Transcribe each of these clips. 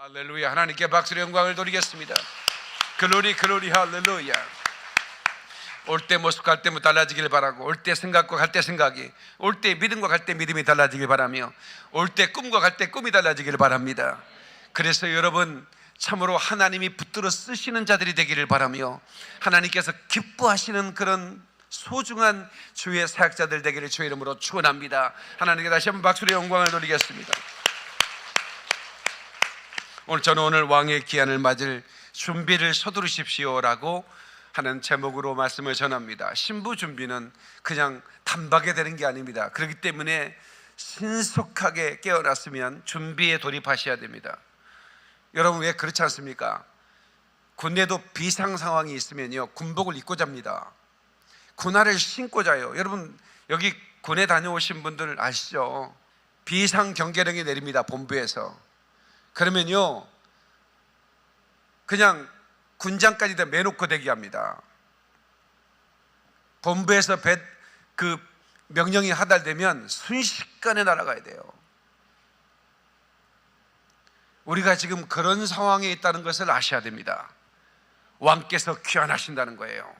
할렐루야. 하나님께 박수로 영광을 돌리겠습니다. 글로리 글로리 할렐루야. 올 때 모습 갈 때 달라지길 바라고, 올 때 생각과 갈 때 생각이, 올 때 믿음과 갈 때 믿음이 달라지길 바라며, 올 때 꿈과 갈 때 꿈이 달라지길 바랍니다. 그래서 여러분 참으로 하나님이 붙들어 쓰시는 자들이 되기를 바라며, 하나님께서 기뻐하시는 그런 소중한 주의 사역자들 되기를 주의 이름으로 축원합니다. 하나님께 다시 한번 박수로 영광을 돌리겠습니다. 저는 오늘 왕의 기한을 맞을 준비를 서두르십시오라고 하는 제목으로 말씀을 전합니다. 신부 준비는 그냥 단박에 되는 게 아닙니다. 그렇기 때문에 신속하게 깨어났으면 준비에 돌입하셔야 됩니다. 여러분 왜 그렇지 않습니까? 군대도 비상 상황이 있으면요 군복을 입고 잡니다. 군화를 신고 자요. 여러분 여기 군에 다녀오신 분들 아시죠? 비상 경계령이 내립니다. 본부에서. 그러면요 그냥 군장까지 다 매놓고 대기합니다. 본부에서 그 명령이 하달되면 순식간에 날아가야 돼요. 우리가 지금 그런 상황에 있다는 것을 아셔야 됩니다. 왕께서 귀환하신다는 거예요.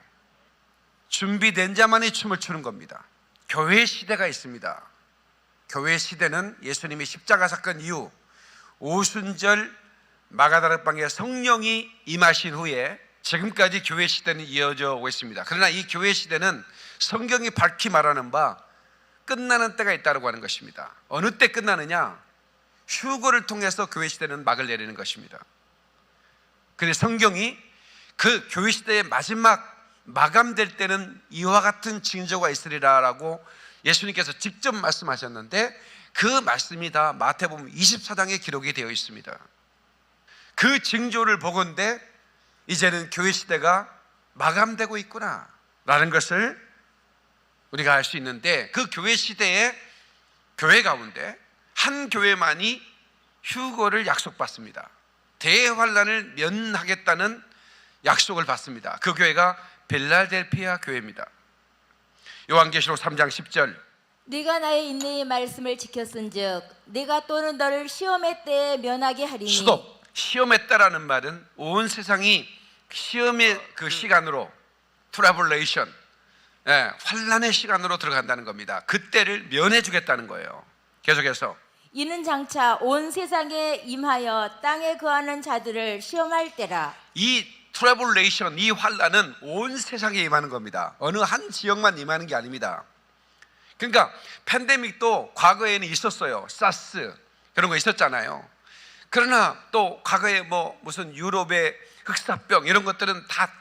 준비된 자만이 춤을 추는 겁니다. 교회 시대가 있습니다. 교회 시대는 예수님이 십자가 사건 이후 오순절 마가다락방에 성령이 임하신 후에 지금까지 교회 시대는 이어져 오고 있습니다. 그러나 이 교회 시대는 성경이 밝히 말하는 바 끝나는 때가 있다고 하는 것입니다. 어느 때 끝나느냐? 휴거를 통해서 교회 시대는 막을 내리는 것입니다. 그런데 성경이 그 교회 시대의 마지막 마감될 때는 이와 같은 징조가 있으리라라고 예수님께서 직접 말씀하셨는데, 그 말씀이 다 마태복음 24장에 기록이 되어 있습니다. 그 징조를 보건대 이제는 교회 시대가 마감되고 있구나 라는 것을 우리가 알 수 있는데, 그 교회 시대의 교회 가운데 한 교회만이 휴거를 약속받습니다. 대환란을 면하겠다는 약속을 받습니다. 그 교회가 빌라델피아 교회입니다. 요한계시록 3장 10절, 네가 나의 인내의 말씀을 지켰은즉 네가 또는 너를 시험의 때에 면하게 하리니. 스톱. 시험의 때라는 말은 온 세상이 시험의 그 시간으로, 트러블레이션, 환란의 시간으로 들어간다는 겁니다. 그때를 면해 주겠다는 거예요. 계속해서 이는 장차 온 세상에 임하여 땅에 거하는 자들을 시험할 때라. 이 트러블레이션, 이 환란은 온 세상에 임하는 겁니다. 어느 한 지역만 임하는 게 아닙니다. 그러니까 팬데믹도 과거에는 있었어요. 사스 그런 거 있었잖아요. 그러나 또 과거에 무슨 유럽의 흑사병 이런 것들은 다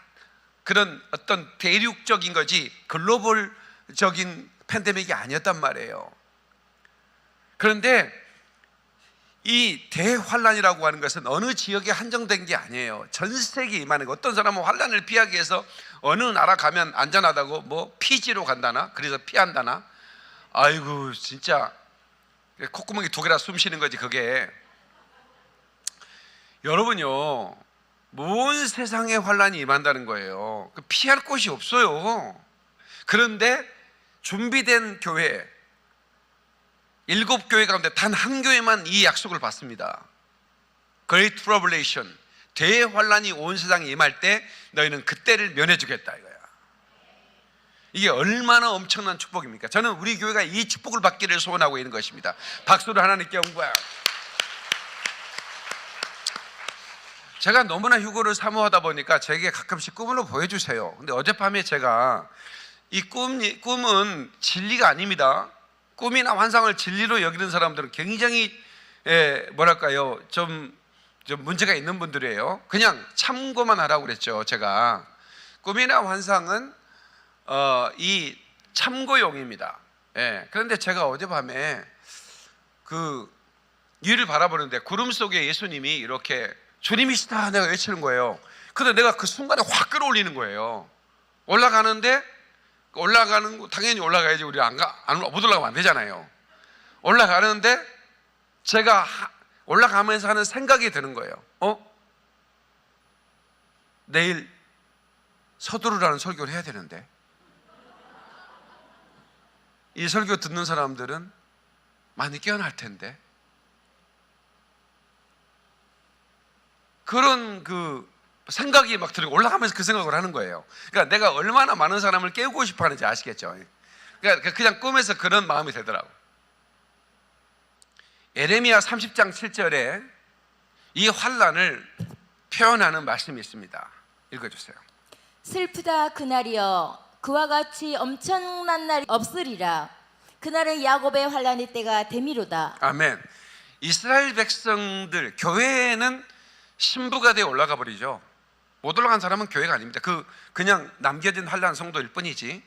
그런 어떤 대륙적인 거지 글로벌적인 팬데믹이 아니었단 말이에요. 그런데 이 대환란이라고 하는 것은 어느 지역에 한정된 게 아니에요. 전 세계에 임하는 거. 어떤 사람은 환란을 피하기 위해서 어느 나라 가면 안전하다고 피지로 간다나, 그래서 피한다나. 아이고 진짜 콧구멍이 2개라 숨 쉬는 거지 그게. 여러분요 온 세상에 환란이 임한다는 거예요. 피할 곳이 없어요. 그런데 준비된 교회 7교회 가운데 단 한 교회만 이 약속을 받습니다. Great Tribulation, 대환란이 온 세상에 임할 때 너희는 그때를 면해 주겠다 이거야. 이게 얼마나 엄청난 축복입니까? 저는 우리 교회가 이 축복을 받기를 소원하고 있는 것입니다. 박수로 하나님께 영광. 제가 너무나 휴거를 사모하다 보니까 제게 가끔씩 꿈으로 보여주세요. 근데 어젯밤에 제가 이 꿈은 진리가 아닙니다. 꿈이나 환상을 진리로 여기는 사람들은 굉장히 좀 문제가 있는 분들이에요. 그냥 참고만 하라고 그랬죠. 제가 꿈이나 환상은 이 참고용입니다. 그런데 제가 어젯밤에 그 위를 바라보는데 구름 속에 예수님이 이렇게 주님이시다 내가 외치는 거예요. 그런데 내가 그 순간에 확 끌어올리는 거예요. 올라가는 거 당연히 올라가야지. 우리 못 올라가면 안 되잖아요. 올라가는데 제가 올라가면서 하는 생각이 드는 거예요. 내일 서두르라는 설교를 해야 되는데 이 설교 듣는 사람들은 많이 깨어날 텐데 그런 그 생각이 막 들고 올라가면서 그 생각을 하는 거예요. 그러니까 내가 얼마나 많은 사람을 깨우고 싶어 하는지 아시겠죠? 그러니까 그냥 꿈에서 그런 마음이 되더라고. 에레미야 30장 7절에 이 환난을 표현하는 말씀이 있습니다. 읽어주세요. 슬프다 그날이여, 그와 같이 엄청난 날이 없으리라. 그날은 야곱의 환난의 때가 되미로다. 아멘. 이스라엘 백성들, 교회에는 신부가 되어 올라가 버리죠. 못 올라간 사람은 교회가 아닙니다. 그냥 남겨진 환난 성도일 뿐이지.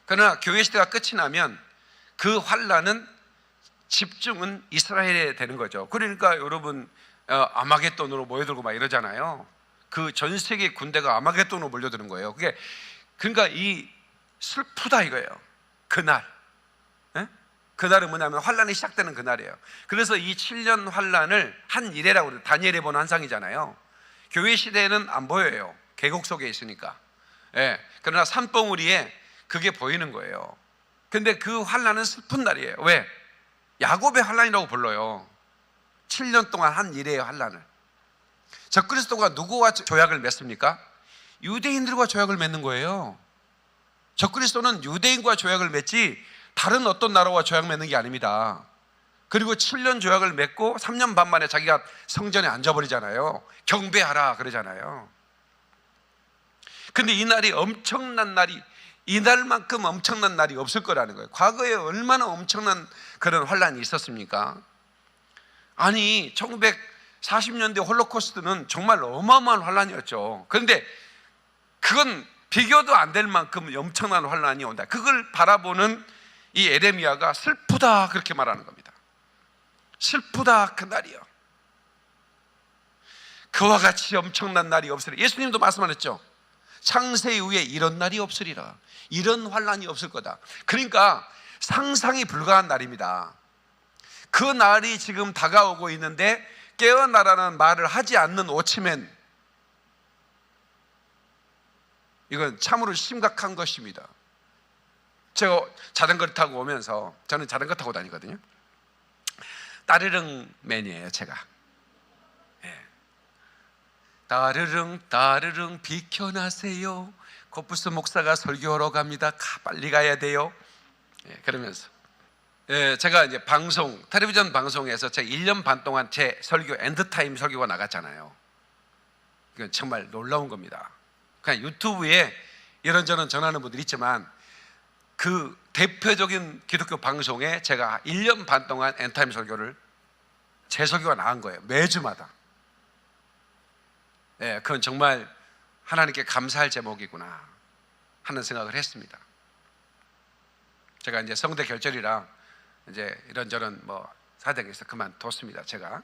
그러나 교회 시대가 끝이 나면 그 환난은 집중은 이스라엘에 되는 거죠. 그러니까 여러분 아마겟돈으로 모여들고 막 이러잖아요. 그 전 세계 군대가 아마겟돈으로 몰려드는 거예요. 그러니까 이 슬프다 이거예요. 그날. 그날은 뭐냐면 환란이 시작되는 그날이에요. 그래서 이 7년 환란을 한 이래라고 그래요. 다니엘에 본 환상이잖아요. 교회 시대에는 안 보여요. 계곡 속에 있으니까. 그러나 산봉우리에 그게 보이는 거예요. 근데 그 환란은 슬픈 날이에요. 왜? 야곱의 환란이라고 불러요. 7년 동안 한 이래의 환란을. 적그리스도가 누구와 조약을 맺습니까? 유대인들과 조약을 맺는 거예요. 적그리스도는 유대인과 조약을 맺지 다른 어떤 나라와 조약 맺는 게 아닙니다. 그리고 7년 조약을 맺고 3년 반 만에 자기가 성전에 앉아버리잖아요. 경배하라 그러잖아요. 근데 이 날이 엄청난 날이, 이날만큼 엄청난 날이 없을 거라는 거예요. 과거에 얼마나 엄청난 그런 환란이 있었습니까? 아니 1940년대 홀로코스트는 정말 어마어마한 환란이었죠. 그런데 그건 비교도 안 될 만큼 엄청난 환란이 온다. 그걸 바라보는 이 에레미야가 슬프다 그렇게 말하는 겁니다. 슬프다 그날이요. 그와 같이 엄청난 날이 없으리라. 예수님도 말씀하셨죠. 창세 이후에 이런 날이 없으리라. 이런 환란이 없을 거다. 그러니까 상상이 불가한 날입니다. 그 날이 지금 다가오고 있는데 깨어나라는 말을 하지 않는 오치맨, 이건 참으로 심각한 것입니다. 제가 자전거를 타고 오면서, 저는 자전거 타고 다니거든요. 따르릉 맨이에요 제가. 따르릉 따르릉 비켜나세요. 코프스 목사가 설교하러 갑니다. 빨리 가야 돼요. 그러면서 제가 이제 방송, 텔레비전 방송에서 제가 1년 반 동안 제 설교 엔드타임 설교가 나갔잖아요. 이건 정말 놀라운 겁니다. 그냥 유튜브에 이런저런 전하는 분들 있지만 그 대표적인 기독교 방송에 제가 1년 반 동안 엔드타임 설교를, 제 설교가 나간 거예요. 매주마다. 그건 정말 하나님께 감사할 제목이구나 하는 생각을 했습니다. 제가 이제 성대 결절이라 이제 이런저런 뭐 사정이 있어 그만뒀습니다. 제가.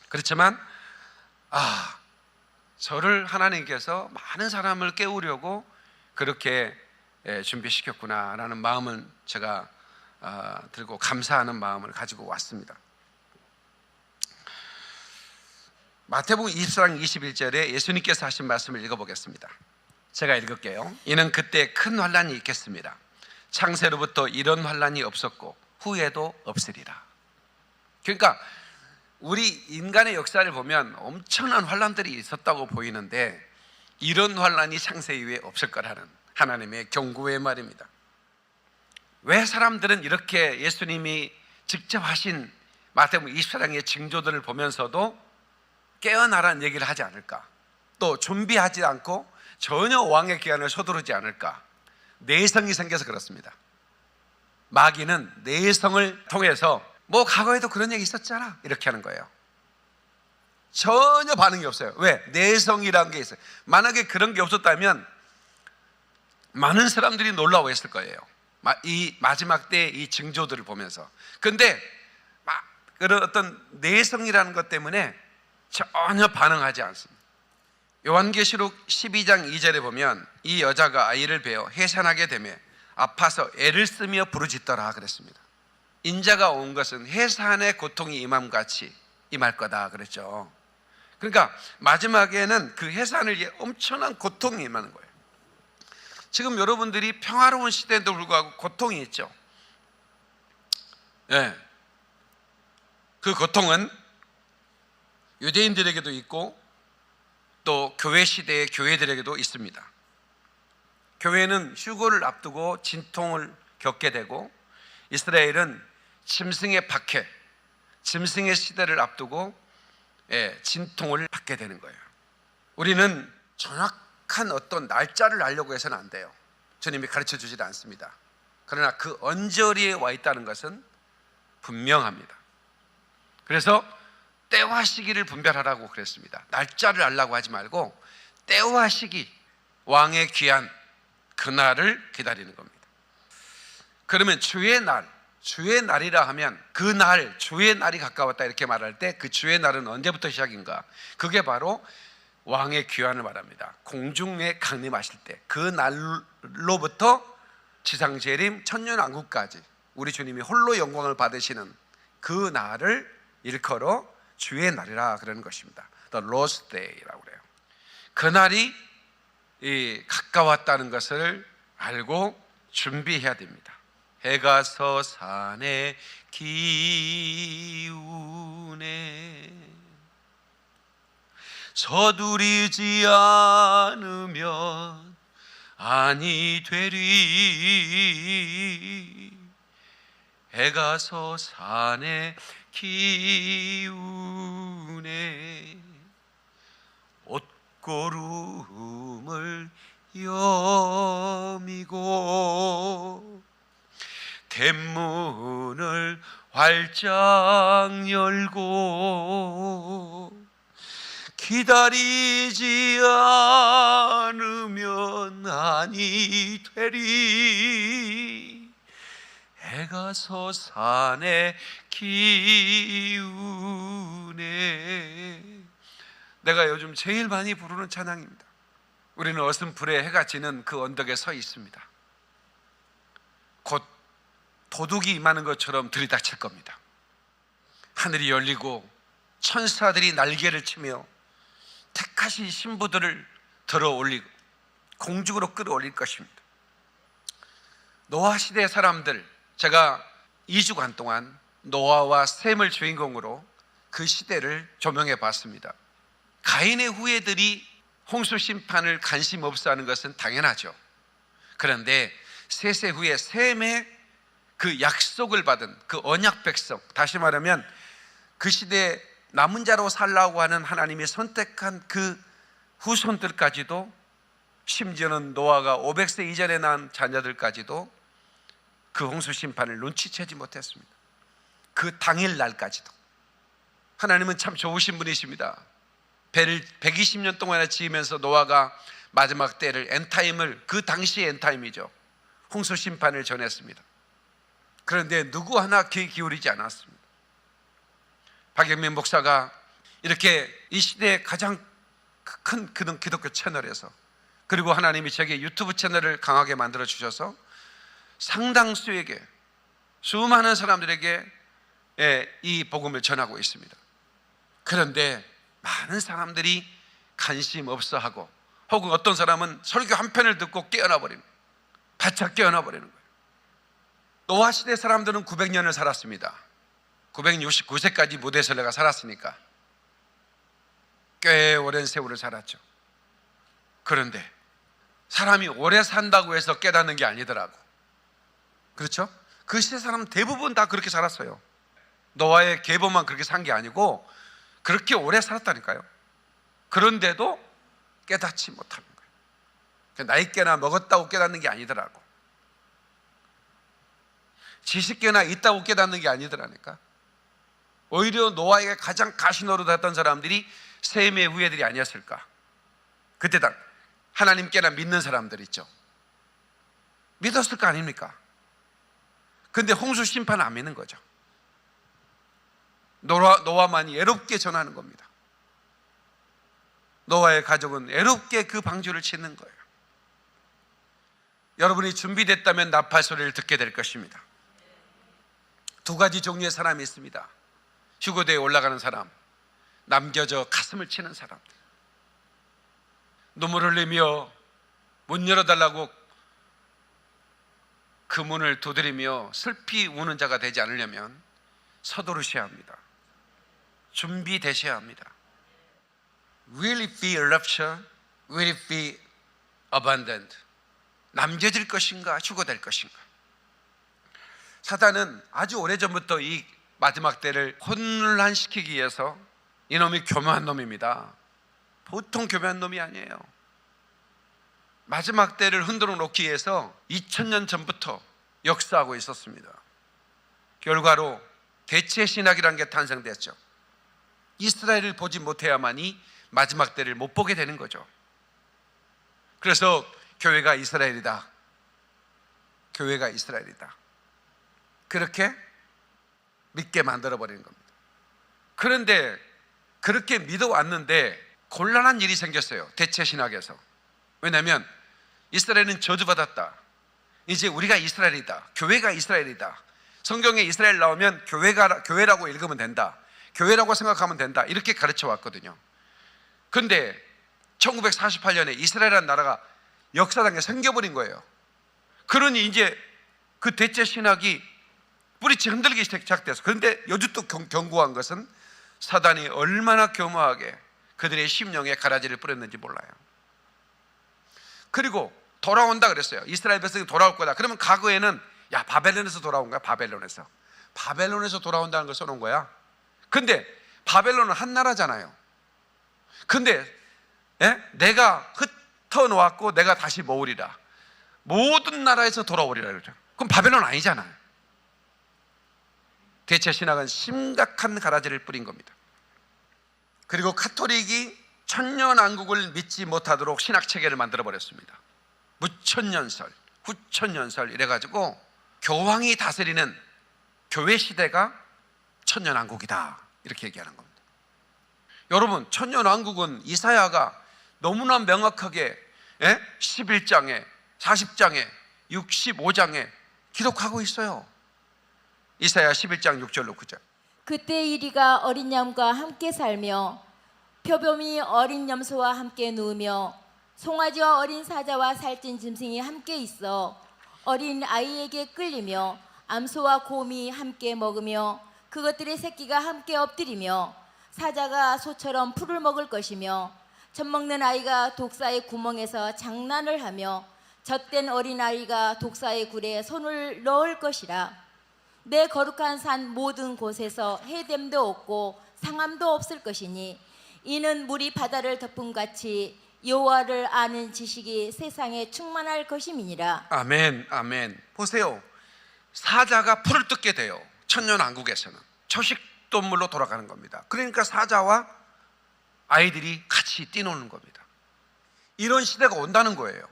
그렇지만 저를 하나님께서 많은 사람을 깨우려고 그렇게 준비시켰구나라는 마음은 제가 들고 감사하는 마음을 가지고 왔습니다. 마태복음 24장 21절에 예수님께서 하신 말씀을 읽어보겠습니다. 제가 읽을게요. 이는 그때 큰 환란이 있겠습니다. 창세로부터 이런 환란이 없었고 후에도 없으리라. 그러니까 우리 인간의 역사를 보면 엄청난 환란들이 있었다고 보이는데 이런 환란이 창세 이후에 없을 거라는 하나님의 경고의 말입니다. 왜 사람들은 이렇게 예수님이 직접 하신 마태복음 24장의 징조들을 보면서도 깨어나라는 얘기를 하지 않을까? 또 준비하지 않고 전혀 왕의 기한을 서두르지 않을까? 내성이 생겨서 그렇습니다. 마귀는 내성을 통해서 뭐 과거에도 그런 얘기 있었잖아 이렇게 하는 거예요. 전혀 반응이 없어요. 왜? 내성이라는 게 있어요. 만약에 그런 게 없었다면 많은 사람들이 놀라워했을 거예요. 이 마지막 때 이 징조들을 보면서. 근데 그런 어떤 내성이라는 것 때문에 전혀 반응하지 않습니다. 요한계시록 12장 2절에 보면 이 여자가 아이를 베어 해산하게 되며 아파서 애를 쓰며 부르짖더라 그랬습니다. 인자가 온 것은 해산의 고통이 임함같이 임할 거다 그랬죠. 그러니까 마지막에는 그 해산을 위해 엄청난 고통이 임하는 거예요. 지금 여러분들이 평화로운 시대에도 불구하고 고통이 있죠. 그 고통은 유대인들에게도 있고 또 교회 시대의 교회들에게도 있습니다. 교회는 휴거를 앞두고 진통을 겪게 되고, 이스라엘은 짐승의 박해, 짐승의 시대를 앞두고 진통을 받게 되는 거예요. 우리는 정확한 어떤 날짜를 알려고 해서는 안 돼요. 주님이 가르쳐 주지 않습니다. 그러나 그 언저리에 와 있다는 것은 분명합니다. 그래서 때와 시기를 분별하라고 그랬습니다. 날짜를 알라고 하지 말고 때와 시기, 왕의 귀한 그날을 기다리는 겁니다. 그러면 주의 날이라 하면 그날, 주의 날이 가까웠다 이렇게 말할 때 그 주의 날은 언제부터 시작인가? 그게 바로 왕의 귀환을 말합니다. 공중에 강림하실 때 그 날로부터 지상재림 천년왕국까지 우리 주님이 홀로 영광을 받으시는 그 날을 일컬어 주의 날이라 그러는 것입니다. The Lord's Day라고 그래요. 그 날이 가까웠다는 것을 알고 준비해야 됩니다. 해가 서산에 기우네 서두르지 않으면 아니 되리. 해가 서산에 기우네 옷고름을 여미고 대문을 활짝 열고 기다리지 않으면 아니 되리. 해가 서산에 기우네. 내가 요즘 제일 많이 부르는 찬양입니다. 우리는 어슴풀에 해가 지는 그 언덕에 서 있습니다. 곧 도둑이 임하는 것처럼 들이닥칠 겁니다. 하늘이 열리고 천사들이 날개를 치며 택하신 신부들을 들어 올리고 공중으로 끌어올릴 것입니다. 노아 시대 사람들, 제가 2주간 동안 노아와 셈을 주인공으로 그 시대를 조명해 봤습니다. 가인의 후예들이 홍수 심판을 관심 없어 하는 것은 당연하죠. 그런데 셋세 후에 셈의 그 약속을 받은 그 언약 백성, 다시 말하면 그 시대에 남은 자로 살라고 하는 하나님이 선택한 그 후손들까지도, 심지어는 노아가 500세 이전에 낳은 자녀들까지도 그 홍수 심판을 눈치채지 못했습니다. 그 당일 날까지도. 하나님은 참 좋으신 분이십니다. 배를 120년 동안이나 지으면서 노아가 마지막 때를, 엔타임을, 그 당시의 엔타임이죠, 홍수 심판을 전했습니다. 그런데 누구 하나 귀 기울이지 않았습니다. 박영민 목사가 이렇게 이 시대의 가장 큰 기독교 채널에서, 그리고 하나님이 제게 유튜브 채널을 강하게 만들어 주셔서 상당수에게, 수많은 사람들에게 이 복음을 전하고 있습니다. 그런데 많은 사람들이 관심 없어 하고, 혹은 어떤 사람은 설교 한 편을 듣고 깨어나 버리는, 바짝 깨어나 버리는 거예요. 노아 시대 사람들은 900년을 살았습니다. 969세까지 무대설레가 살았으니까 꽤 오랜 세월을 살았죠. 그런데 사람이 오래 산다고 해서 깨닫는 게 아니더라고. 그렇죠? 그 시대 사람은 대부분 다 그렇게 살았어요. 노아의 계보만 그렇게 산 게 아니고 그렇게 오래 살았다니까요. 그런데도 깨닫지 못하는 거예요. 나이깨나 먹었다고 깨닫는 게 아니더라고. 지식계나 있다고 깨닫는 게 아니더라니까. 오히려 노아에게 가장 가시노릇했던 사람들이 셈의 후예들이 아니었을까. 그때 당 하나님께나 믿는 사람들 있죠. 믿었을 거 아닙니까? 근데 홍수 심판은 안 믿는 거죠. 노아만이 애롭게 전하는 겁니다. 노아의 가족은 애롭게 그 방주를 짓는 거예요. 여러분이 준비됐다면 나팔 소리를 듣게 될 것입니다. 두 가지 종류의 사람이 있습니다. 휴거대에 올라가는 사람, 남겨져 가슴을 치는 사람들. 눈물을 흘리며 문 열어달라고 그 문을 두드리며 슬피 우는 자가 되지 않으려면 서두르셔야 합니다. 준비되셔야 합니다. Will it be a rupture? Will it be abandoned? 남겨질 것인가 휴거될 것인가? 사단은 아주 오래전부터 이 마지막 때를 혼란시키기 위해서 이놈이 교묘한 놈입니다. 보통 교묘한 놈이 아니에요. 마지막 때를 흔들어 놓기 위해서 2000년 전부터 역사하고 있었습니다. 결과로 대체 신학이라는 게 탄생됐죠. 이스라엘을 보지 못해야만이 마지막 때를 못 보게 되는 거죠. 그래서 교회가 이스라엘이다. 교회가 이스라엘이다. 그렇게 믿게 만들어버리는 겁니다. 그런데 그렇게 믿어왔는데 곤란한 일이 생겼어요. 대체 신학에서. 왜냐하면 이스라엘은 저주받았다. 이제 우리가 이스라엘이다. 교회가 이스라엘이다. 성경에 이스라엘 나오면 교회라고 읽으면 된다. 교회라고 생각하면 된다. 이렇게 가르쳐 왔거든요. 그런데 1948년에 이스라엘이라는 나라가 역사상에 생겨버린 거예요. 그러니 이제 그 대체 신학이 뿌리치 흔들기 시작돼서, 그런데 여주 또 경고한 것은 사단이 얼마나 교묘하게 그들의 심령에 가라지를 뿌렸는지 몰라요. 그리고 돌아온다 그랬어요. 이스라엘 백성이 돌아올 거다. 그러면 과거에는 야 바벨론에서 돌아온 거야. 바벨론에서 돌아온다는 걸 써놓은 거야. 근데 바벨론은 한 나라잖아요. 근데 내가 흩어놓았고 내가 다시 모으리라. 모든 나라에서 돌아오리라 그러죠. 그럼 바벨론 아니잖아요. 대체 신학은 심각한 가라지를 뿌린 겁니다. 그리고 카톨릭이 천년왕국을 믿지 못하도록 신학 체계를 만들어 버렸습니다. 무천년설, 후천년설 이래가지고 교황이 다스리는 교회 시대가 천년왕국이다 이렇게 얘기하는 겁니다. 여러분, 천년왕국은 이사야가 너무나 명확하게 11장에 40장에 65장에 기록하고 있어요. 이사야 11장 6절로 9절. 그때 이리가 어린 양과 함께 살며 표범이 어린 염소와 함께 누우며 송아지와 어린 사자와 살찐 짐승이 함께 있어 어린 아이에게 끌리며 암소와 곰이 함께 먹으며 그것들의 새끼가 함께 엎드리며 사자가 소처럼 풀을 먹을 것이며 젖먹는 아이가 독사의 구멍에서 장난을 하며 젖된 어린아이가 독사의 굴에 손을 넣을 것이라. 내 거룩한 산 모든 곳에서 해됨도 없고 상함도 없을 것이니 이는 물이 바다를 덮음같이 여호와를 아는 지식이 세상에 충만할 것임이니라. 아멘, 아멘. 보세요. 사자가 풀을 뜯게 돼요. 천년왕국에서는 초식동물로 돌아가는 겁니다. 그러니까 사자와 아이들이 같이 뛰노는 겁니다. 이런 시대가 온다는 거예요.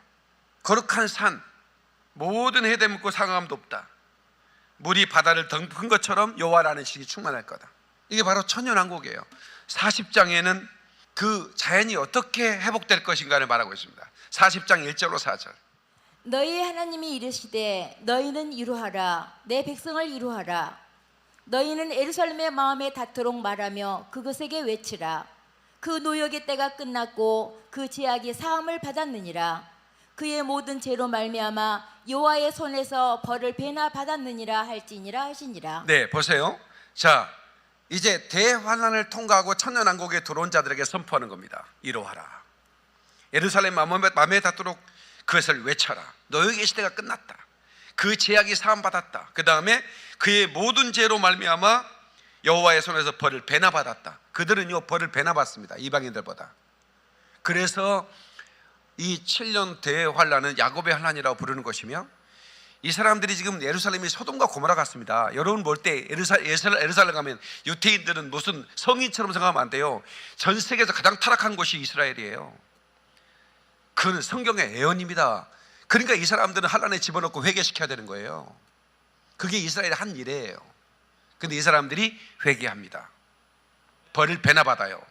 거룩한 산 모든 해됨 없고 상함도 없다. 물이 바다를 덮은 것처럼 여호와라는 지식이 충만할 거다. 이게 바로 천년왕국이에요. 40장에는 그 자연이 어떻게 회복될 것인가를 말하고 있습니다. 40장 1절로 4절. 너희 하나님이 이르시되 너희는 이루하라. 내 백성을 이루하라. 너희는 예루살렘의 마음에 닿도록 말하며 그것에게 외치라. 그 노역의 때가 끝났고 그 제약이 사함을 받았느니라. 그의 모든 죄로 말미암아 여호와의 손에서 벌을 배나 받았느니라 할지니라 하시니라. 네, 보세요. 자, 이제 대환란을 통과하고 천년왕국에 들어온 자들에게 선포하는 겁니다. 이루하라. 예루살렘 마음에 닿도록 그것을 외쳐라. 너희의 시대가 끝났다. 그 제약이 사함 받았다. 그 다음에 그의 모든 죄로 말미암아 여호와의 손에서 벌을 배나 받았다. 그들은요 벌을 배나 받습니다. 이방인들보다. 그래서 이 7년 대환란은 야곱의 환란이라고 부르는 것이며, 이 사람들이 지금 예루살렘이 소돔과 고모라 같습니다. 여러분 볼 때 예루살렘 가면 유태인들은 무슨 성인처럼 생각하면 안 돼요. 전 세계에서 가장 타락한 곳이 이스라엘이에요. 그는 성경의 예언입니다. 그러니까 이 사람들은 환란에 집어넣고 회개시켜야 되는 거예요. 그게 이스라엘의 한 일이에요. 근데 이 사람들이 회개합니다. 벌을 배나 받아요.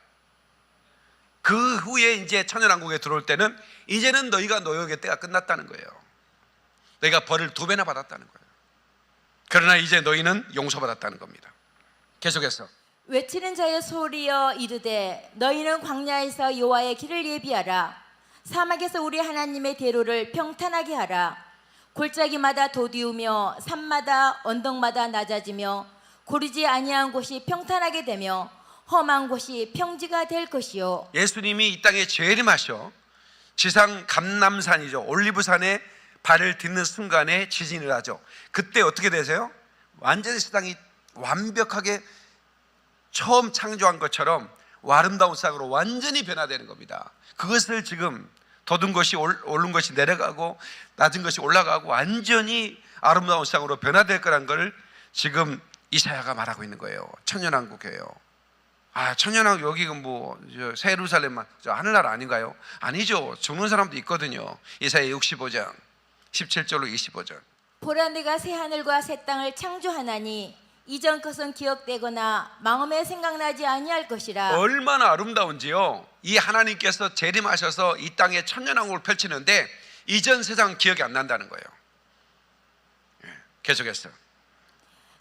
그 후에 이제 천년왕국에 들어올 때는 이제는 너희가 노역의 때가 끝났다는 거예요. 너희가 벌을 2배나 받았다는 거예요. 그러나 이제 너희는 용서받았다는 겁니다. 계속해서 외치는 자의 소리여 이르되 너희는 광야에서 여호와의 길을 예비하라. 사막에서 우리 하나님의 대로를 평탄하게 하라. 골짜기마다 도디우며 산마다 언덕마다 낮아지며 고르지 아니한 곳이 평탄하게 되며 험한 곳이 평지가 될 것이요. 예수님이 이 땅에 재림하셔 지상 감람산이죠, 올리브산에 발을 딛는 순간에 지진을 하죠. 그때 어떻게 되세요? 완전히 세상이 완벽하게 처음 창조한 것처럼 아름다운 세상으로 완전히 변화되는 겁니다. 그것을 지금 돋은 것이 오른 것이 내려가고 낮은 것이 올라가고 완전히 아름다운 세상으로 변화될 거란 걸 지금 이사야가 말하고 있는 거예요. 천년왕국이에요. 천년왕국 여기가 새 예루살렘만 저 하늘나라 아닌가요? 아니죠. 죽는 사람도 있거든요. 이사야 65장 17절로 25절. 보라 내가 새 하늘과 새 땅을 창조하나니 이전 것은 기억되거나 마음에 생각나지 아니할 것이라. 얼마나 아름다운지요. 이 하나님께서 재림하셔서 이 땅에 천년왕국을 펼치는데 이전 세상 기억이 안 난다는 거예요. 계속해서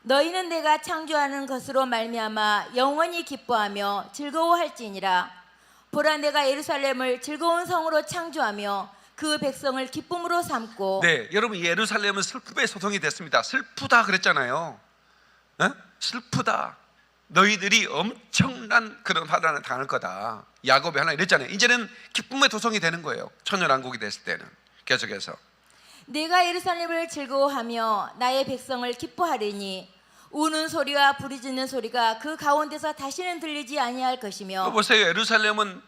너희는 내가 창조하는 것으로 말미암아 영원히 기뻐하며 즐거워할지니라. 보라 내가 예루살렘을 즐거운 성으로 창조하며 그 백성을 기쁨으로 삼고. 네, 여러분 예루살렘은 슬픔의 소동이 됐습니다. 슬프다 그랬잖아요. 슬프다. 너희들이 엄청난 그런 환난을 당할 거다. 야곱의 하나 이랬잖아요. 이제는 기쁨의 도성이 되는 거예요. 천년왕국이 됐을 때는. 계속해서 내가 예루살렘을 즐거워하며 나의 백성을 기뻐하리니 우는 소리와 부르짖는 소리가 그 가운데서 다시는 들리지 아니할 것이며. 보세요. 예루살렘은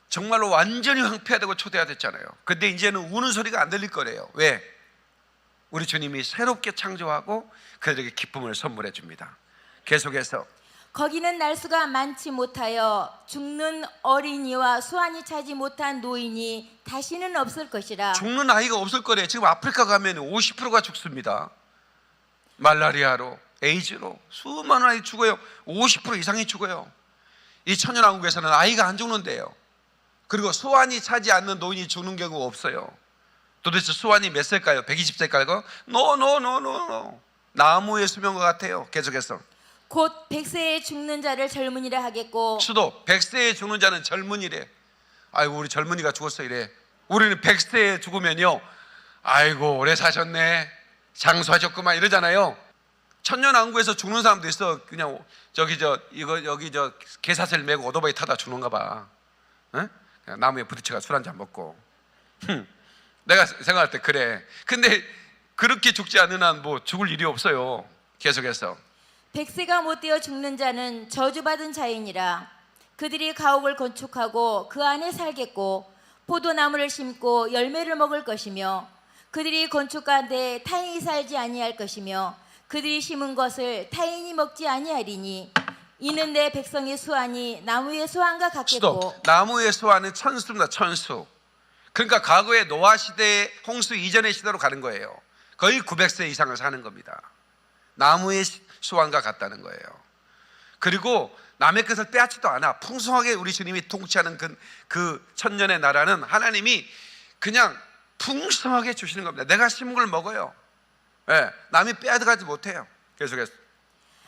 정말로 완전히 황폐화되고 초대화됐잖아요. 근데 이제는 우는 소리가 안 들릴 거래요. 왜? 우리 주님이 새롭게 창조하고 그들에게 기쁨을 선물해 줍니다. 계속해서 거기는 날수가 많지 못하여 죽는 어린이와 수완이 차지 못한 노인이 다시는 없을 것이라. 죽는 아이가 없을 거래요. 지금 아프리카 가면 50%가 죽습니다. 말라리아로, 에이즈로 수많은 아이 죽어요. 50% 이상이 죽어요. 이 천년왕국에서는 아이가 안 죽는데요. 그리고 수완이 차지 않는 노인이 죽는 경우가 없어요. 도대체 수완이 몇 세일까요? 120세일까요? 노. 나무의 수명과 같아요. 계속해서 곧 100세에 죽는 자를 젊은이라 하겠고. 수도 100세에 죽는 자는 젊은이래. 아이고 우리 젊은이가 죽었어 이래. 우리는 100세에 죽으면요, 아이고 오래 사셨네, 장수하셨구만 이러잖아요. 천년왕국에서 죽는 사람도 있어. 그냥 여기 저 개사슬 메고 오토바이 타다 죽는가 봐. 응? 그냥 나무에 부딪혀가 술 한잔 먹고. 내가 생각할 때 그래. 근데 그렇게 죽지 않는 한 뭐 죽을 일이 없어요. 계속해서 100세가 못 되어 죽는 자는 저주받은 자이니라. 그들이 가옥을 건축하고 그 안에 살겠고 포도나무를 심고 열매를 먹을 것이며 그들이 건축가운데 타인이 살지 아니할 것이며 그들이 심은 것을 타인이 먹지 아니하리니 이는 내 백성의 수완이 나무의 수완과 같겠고. 수도 나무의 수완은 천수입니다. 천수. 그러니까 과거의 노아 시대, 홍수 이전의 시대로 가는 거예요. 거의 900세 이상을 사는 겁니다. 나무의 수완과 같다는 거예요. 그리고 남의 것을 빼앗지도 않아. 풍성하게 우리 주님이 통치하는 그 천년의 나라는 하나님이 그냥 풍성하게 주시는 겁니다. 내가 심은 걸 먹어요. 네, 남이 빼앗아가지 못해요. 계속해서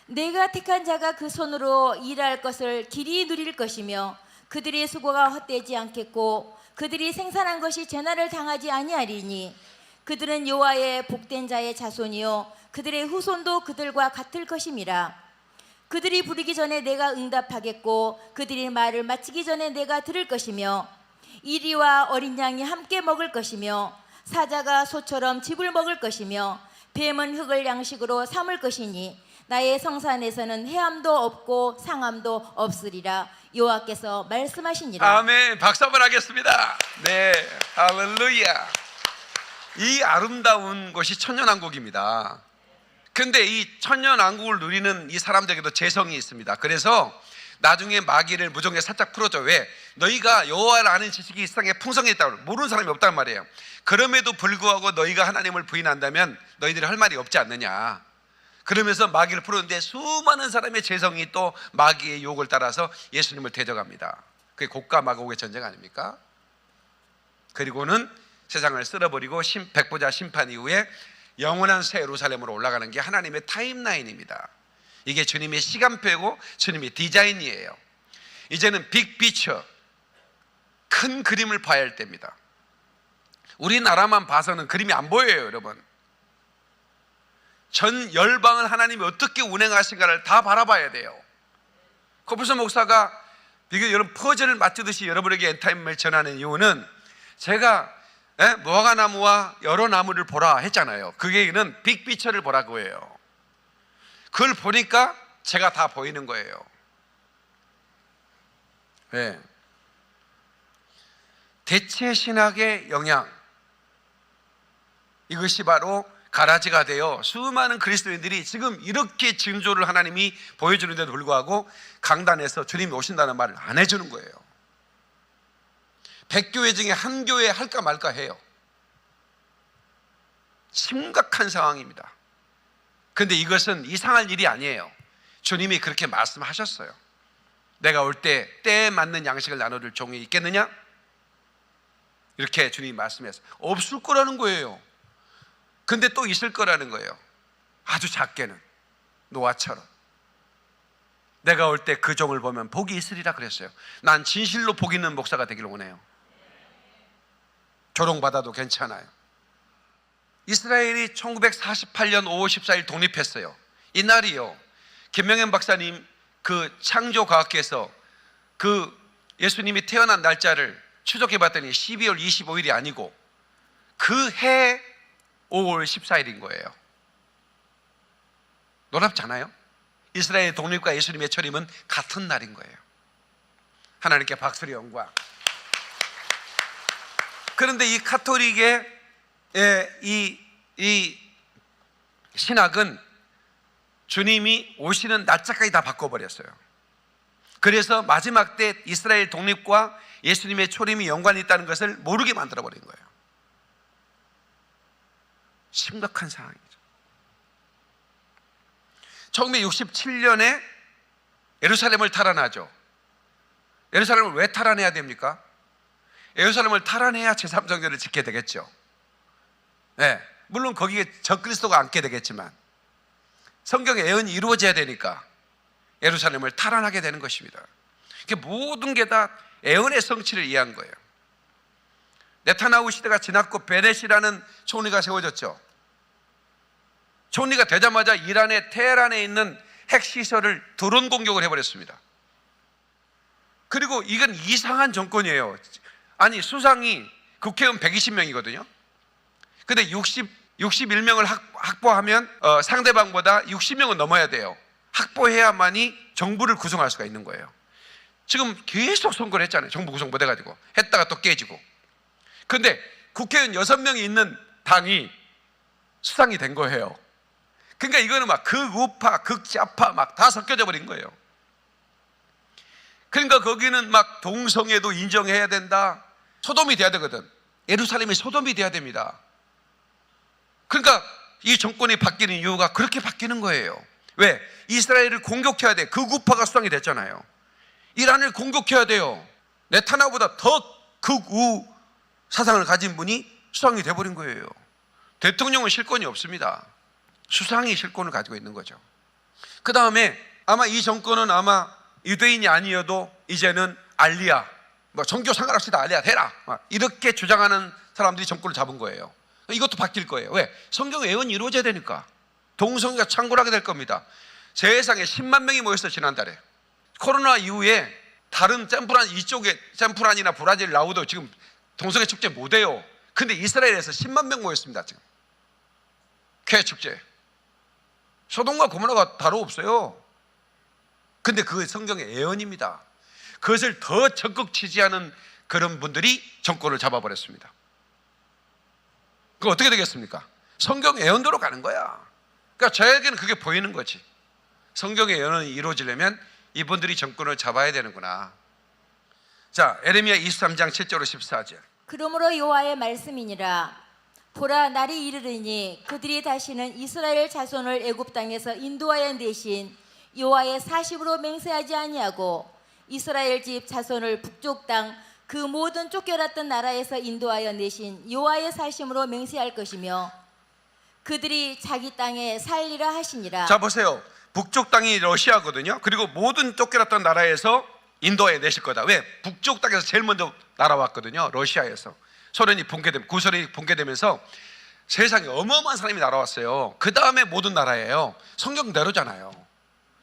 내가 택한 자가 그 손으로 일할 것을 길이 누릴 것이며 그들의 수고가 헛되지 않겠고 그들이 생산한 것이 재난을 당하지 아니하리니 그들은 여호와의 복된 자의 자손이요 그들의 후손도 그들과 같을 것임이라. 그들이 부르기 전에 내가 응답하겠고 그들이 말을 마치기 전에 내가 들을 것이며 이리와 어린 양이 함께 먹을 것이며 사자가 소처럼 즙을 먹을 것이며 뱀은 흙을 양식으로 삼을 것이니 나의 성산에서는 해함도 없고 상함도 없으리라. 여호와께서 말씀하시니라. 아멘. 박수 한번 하겠습니다. 네, 할렐루야. 이 아름다운 것이 천년왕국입니다. 근데 이 천년왕국을 누리는 이 사람들에게도 재성이 있습니다. 그래서 나중에 마귀를 무정에 살짝 풀어줘. 왜? 너희가 여호와를 아는 지식이 이 세상에 풍성해 있다고. 모르는 사람이 없단 말이에요. 그럼에도 불구하고 너희가 하나님을 부인한다면 너희들이 할 말이 없지 않느냐. 그러면서 마귀를 풀었는데 수많은 사람의 재성이 또 마귀의 유혹을 따라서 예수님을 대적합니다. 그게 고가 마고의 전쟁 아닙니까? 그리고는 세상을 쓸어버리고 백보자 심판 이후에 영원한 새 예루살렘으로 올라가는 게 하나님의 타임라인입니다. 이게 주님의 시간표고 주님의 디자인이에요. 이제는 빅피처, 큰 그림을 봐야 할 때입니다. 우리나라만 봐서는 그림이 안 보여요, 여러분. 전 열방을 하나님이 어떻게 운행하신가를 다 바라봐야 돼요. 코뿔소 목사가 비교 여러분 퍼즐을 맞추듯이 여러분에게 엔타임을 전하는 이유는 제가 무화과나무와 여러 나무를 보라 했잖아요. 그게는 빅피처를 보라고 해요. 그걸 보니까 제가 다 보이는 거예요. 네. 대체 신학의 영향, 이것이 바로 가라지가 되어 수많은 그리스도인들이 지금 이렇게 징조를 하나님이 보여주는데도 불구하고 강단에서 주님이 오신다는 말을 안 해주는 거예요. 100교회 중에 한 교회 할까 말까 해요. 심각한 상황입니다. 그런데 이것은 이상할 일이 아니에요. 주님이 그렇게 말씀하셨어요. 내가 올 때 때에 맞는 양식을 나눠줄 종이 있겠느냐? 이렇게 주님이 말씀했어요. 없을 거라는 거예요. 근데 또 있을 거라는 거예요. 아주 작게는 노아처럼. 내가 올 때 그 종을 보면 복이 있으리라 그랬어요. 난 진실로 복 있는 목사가 되기를 원해요. 조롱받아도 괜찮아요. 이스라엘이 1948년 5월 14일 독립했어요. 이날이요, 김명현 박사님 그 창조과학계에서 그 예수님이 태어난 날짜를 추적해 봤더니 12월 25일이 아니고 그 해 5월 14일인 거예요. 놀랍지 않아요? 이스라엘 독립과 예수님의 철임은 같은 날인 거예요. 하나님께 박수를 영광. 그런데 이 카톨릭의 이 신학은 주님이 오시는 날짜까지 다 바꿔버렸어요. 그래서 마지막 때 이스라엘 독립과 예수님의 초림이 연관이 있다는 것을 모르게 만들어버린 거예요. 심각한 상황이죠. 1967년에 예루살렘을 탈환하죠. 예루살렘을 왜 탈환해야 됩니까? 예루살렘을 탈환해야 제3성전을 짓게 되겠죠. 네, 물론 거기에 적그리스도가 앉게 되겠지만 성경의 예언이 이루어져야 되니까 예루살렘을 탈환하게 되는 것입니다. 모든 게 다 예언의 성취를 이해한 거예요. 네타냐후 시대가 지났고 베넷이라는 총리가 세워졌죠. 총리가 되자마자 이란의 테헤란에 있는 핵시설을 드론 공격을 해버렸습니다. 그리고 이건 이상한 정권이에요. 아니, 수상이 국회의원 120명이거든요. 근데 61명을 확보하면 상대방보다 60명은 넘어야 돼요. 확보해야만이 정부를 구성할 수가 있는 거예요. 지금 계속 선거를 했잖아요. 정부 구성 못 해가지고 했다가 또 깨지고. 근데 국회의원 6명이 있는 당이 수상이 된 거예요. 그러니까 이거는 막 극우파, 극좌파 막 다 섞여져 버린 거예요. 그러니까 거기는 막 동성애도 인정해야 된다. 소돔이 돼야 되거든. 예루살렘이 소돔이 돼야 됩니다. 그러니까 이 정권이 바뀌는 이유가 그렇게 바뀌는 거예요. 왜? 이스라엘을 공격해야 돼. 극우파가 수상이 됐잖아요. 이란을 공격해야 돼요. 네타냐후보다 더 극우 사상을 가진 분이 수상이 돼버린 거예요. 대통령은 실권이 없습니다. 수상이 실권을 가지고 있는 거죠. 그 다음에 아마 이 정권은 아마 유대인이 아니어도 이제는 알리야, 뭐 종교 상관없이 다 알리야 되라, 이렇게 주장하는 사람들이 정권을 잡은 거예요. 이것도 바뀔 거예요. 왜? 성경 예언이 이루어져야 되니까. 동성애가 창궐하게 될 겁니다. 세상에 10만 명이 모였어요. 지난달에. 코로나 이후에 다른 잼프란, 이쪽에 잼프란이나 브라질, 라오도 지금 동성애 축제 못 해요. 근데 이스라엘에서 10만 명 모였습니다. 지금 쾌 축제. 소돔과 고모라가 다름 없어요. 근데 그게 성경의 예언입니다. 그것을 더 적극 지지하는 그런 분들이 정권을 잡아버렸습니다. 그거 어떻게 되겠습니까? 성경 예언대로 가는 거야. 그러니까 저에게는 그게 보이는 거지. 성경의 예언이 이루어지려면 이분들이 정권을 잡아야 되는구나. 자, 에레미야 23장 7절로 14절. 그러므로 여호와의 말씀이니라. 보라, 날이 이르르니 그들이 다시는 이스라엘 자손을 애굽 땅에서 인도하여 내신 여호와의 사심으로 맹세하지 아니하고 이스라엘 집 자손을 북쪽 땅 그 모든 쫓겨났던 나라에서 인도하여 내신 여호와의 사심으로 맹세할 것이며 그들이 자기 땅에 살리라 하시니라. 자, 보세요. 북쪽 땅이 러시아거든요. 그리고 모든 쫓겨났던 나라에서 인도에 내실 거다. 왜? 북쪽 땅에서 제일 먼저 날아왔거든요. 러시아에서. 소련이 구소련이 붕괴되면서 세상에 어마어마한 사람이 날아왔어요. 그 다음에 모든 나라예요. 성경대로잖아요.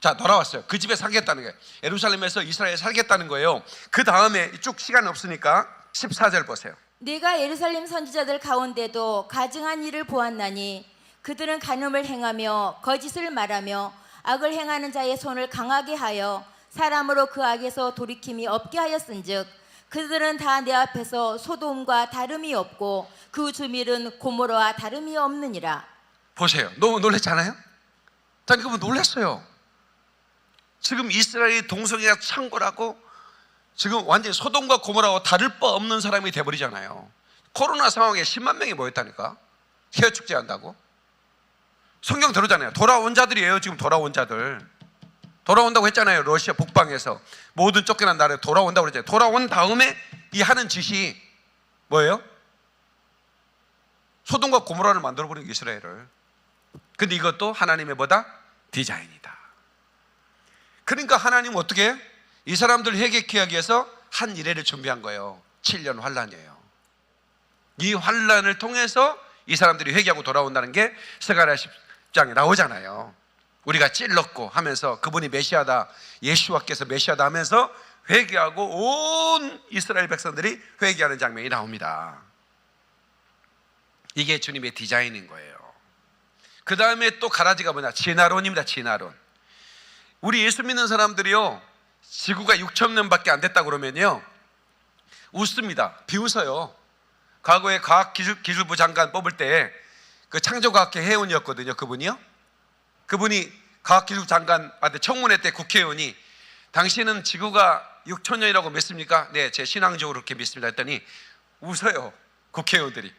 자, 돌아왔어요. 그 집에 살겠다는 거예요. 예루살렘에서 이스라엘에 살겠다는 거예요. 그 다음에 쭉 시간 없으니까 14절 보세요. 내가 예루살렘 선지자들 가운데도 가증한 일을 보았나니 그들은 간음을 행하며 거짓을 말하며 악을 행하는 자의 손을 강하게 하여 사람으로 그 악에서 돌이킴이 없게 하였은즉 그들은 다 내 앞에서 소돔과 다름이 없고 그 주민은 고모라와 다름이 없느니라. 보세요. 너무 놀랬잖아요. 자, 그분 놀랐어요. 지금 이스라엘이 동성애가 창궐하고 지금 완전히 소돔과 고모라와 다를 바 없는 사람이 돼버리잖아요. 코로나 상황에 10만 명이 모였다니까. 해외 축제한다고. 성경 들었잖아요. 돌아온 자들이에요. 지금 돌아온 자들. 돌아온다고 했잖아요. 러시아 북방에서 모든 쫓겨난 나라에 돌아온다고 그랬잖아요. 돌아온 다음에 이 하는 짓이 뭐예요? 소돔과 고모라를 만들어버린 이스라엘을. 근데 이것도 하나님의 뭐다? 디자인이다. 그러니까 하나님은 어떻게 해요? 이 사람들 회개케 하기 위해서 한 이래를 준비한 거예요. 7년 환란이에요. 이 환란을 통해서 이 사람들이 회개하고 돌아온다는 게 스가랴 10장에 나오잖아요. 우리가 찔렀고 하면서 그분이 메시아다, 예수와께서 메시아다 하면서 회개하고 온 이스라엘 백성들이 회개하는 장면이 나옵니다. 이게 주님의 디자인인 거예요. 그 다음에 또 가라지가 뭐냐? 진화론입니다. 진화론. 우리 예수 믿는 사람들이요, 지구가 6,000년밖에 안 됐다 그러면요 웃습니다. 비웃어요. 과거에 과학기술부 장관 뽑을 때 그 창조과학회 회원이었거든요. 그분이 과학기술 장관한테 청문회 때 국회의원이 당신은 지구가 6,000년이라고 믿습니까? 네, 제 신앙적으로 그렇게 믿습니다 했더니 웃어요. 국회의원들이.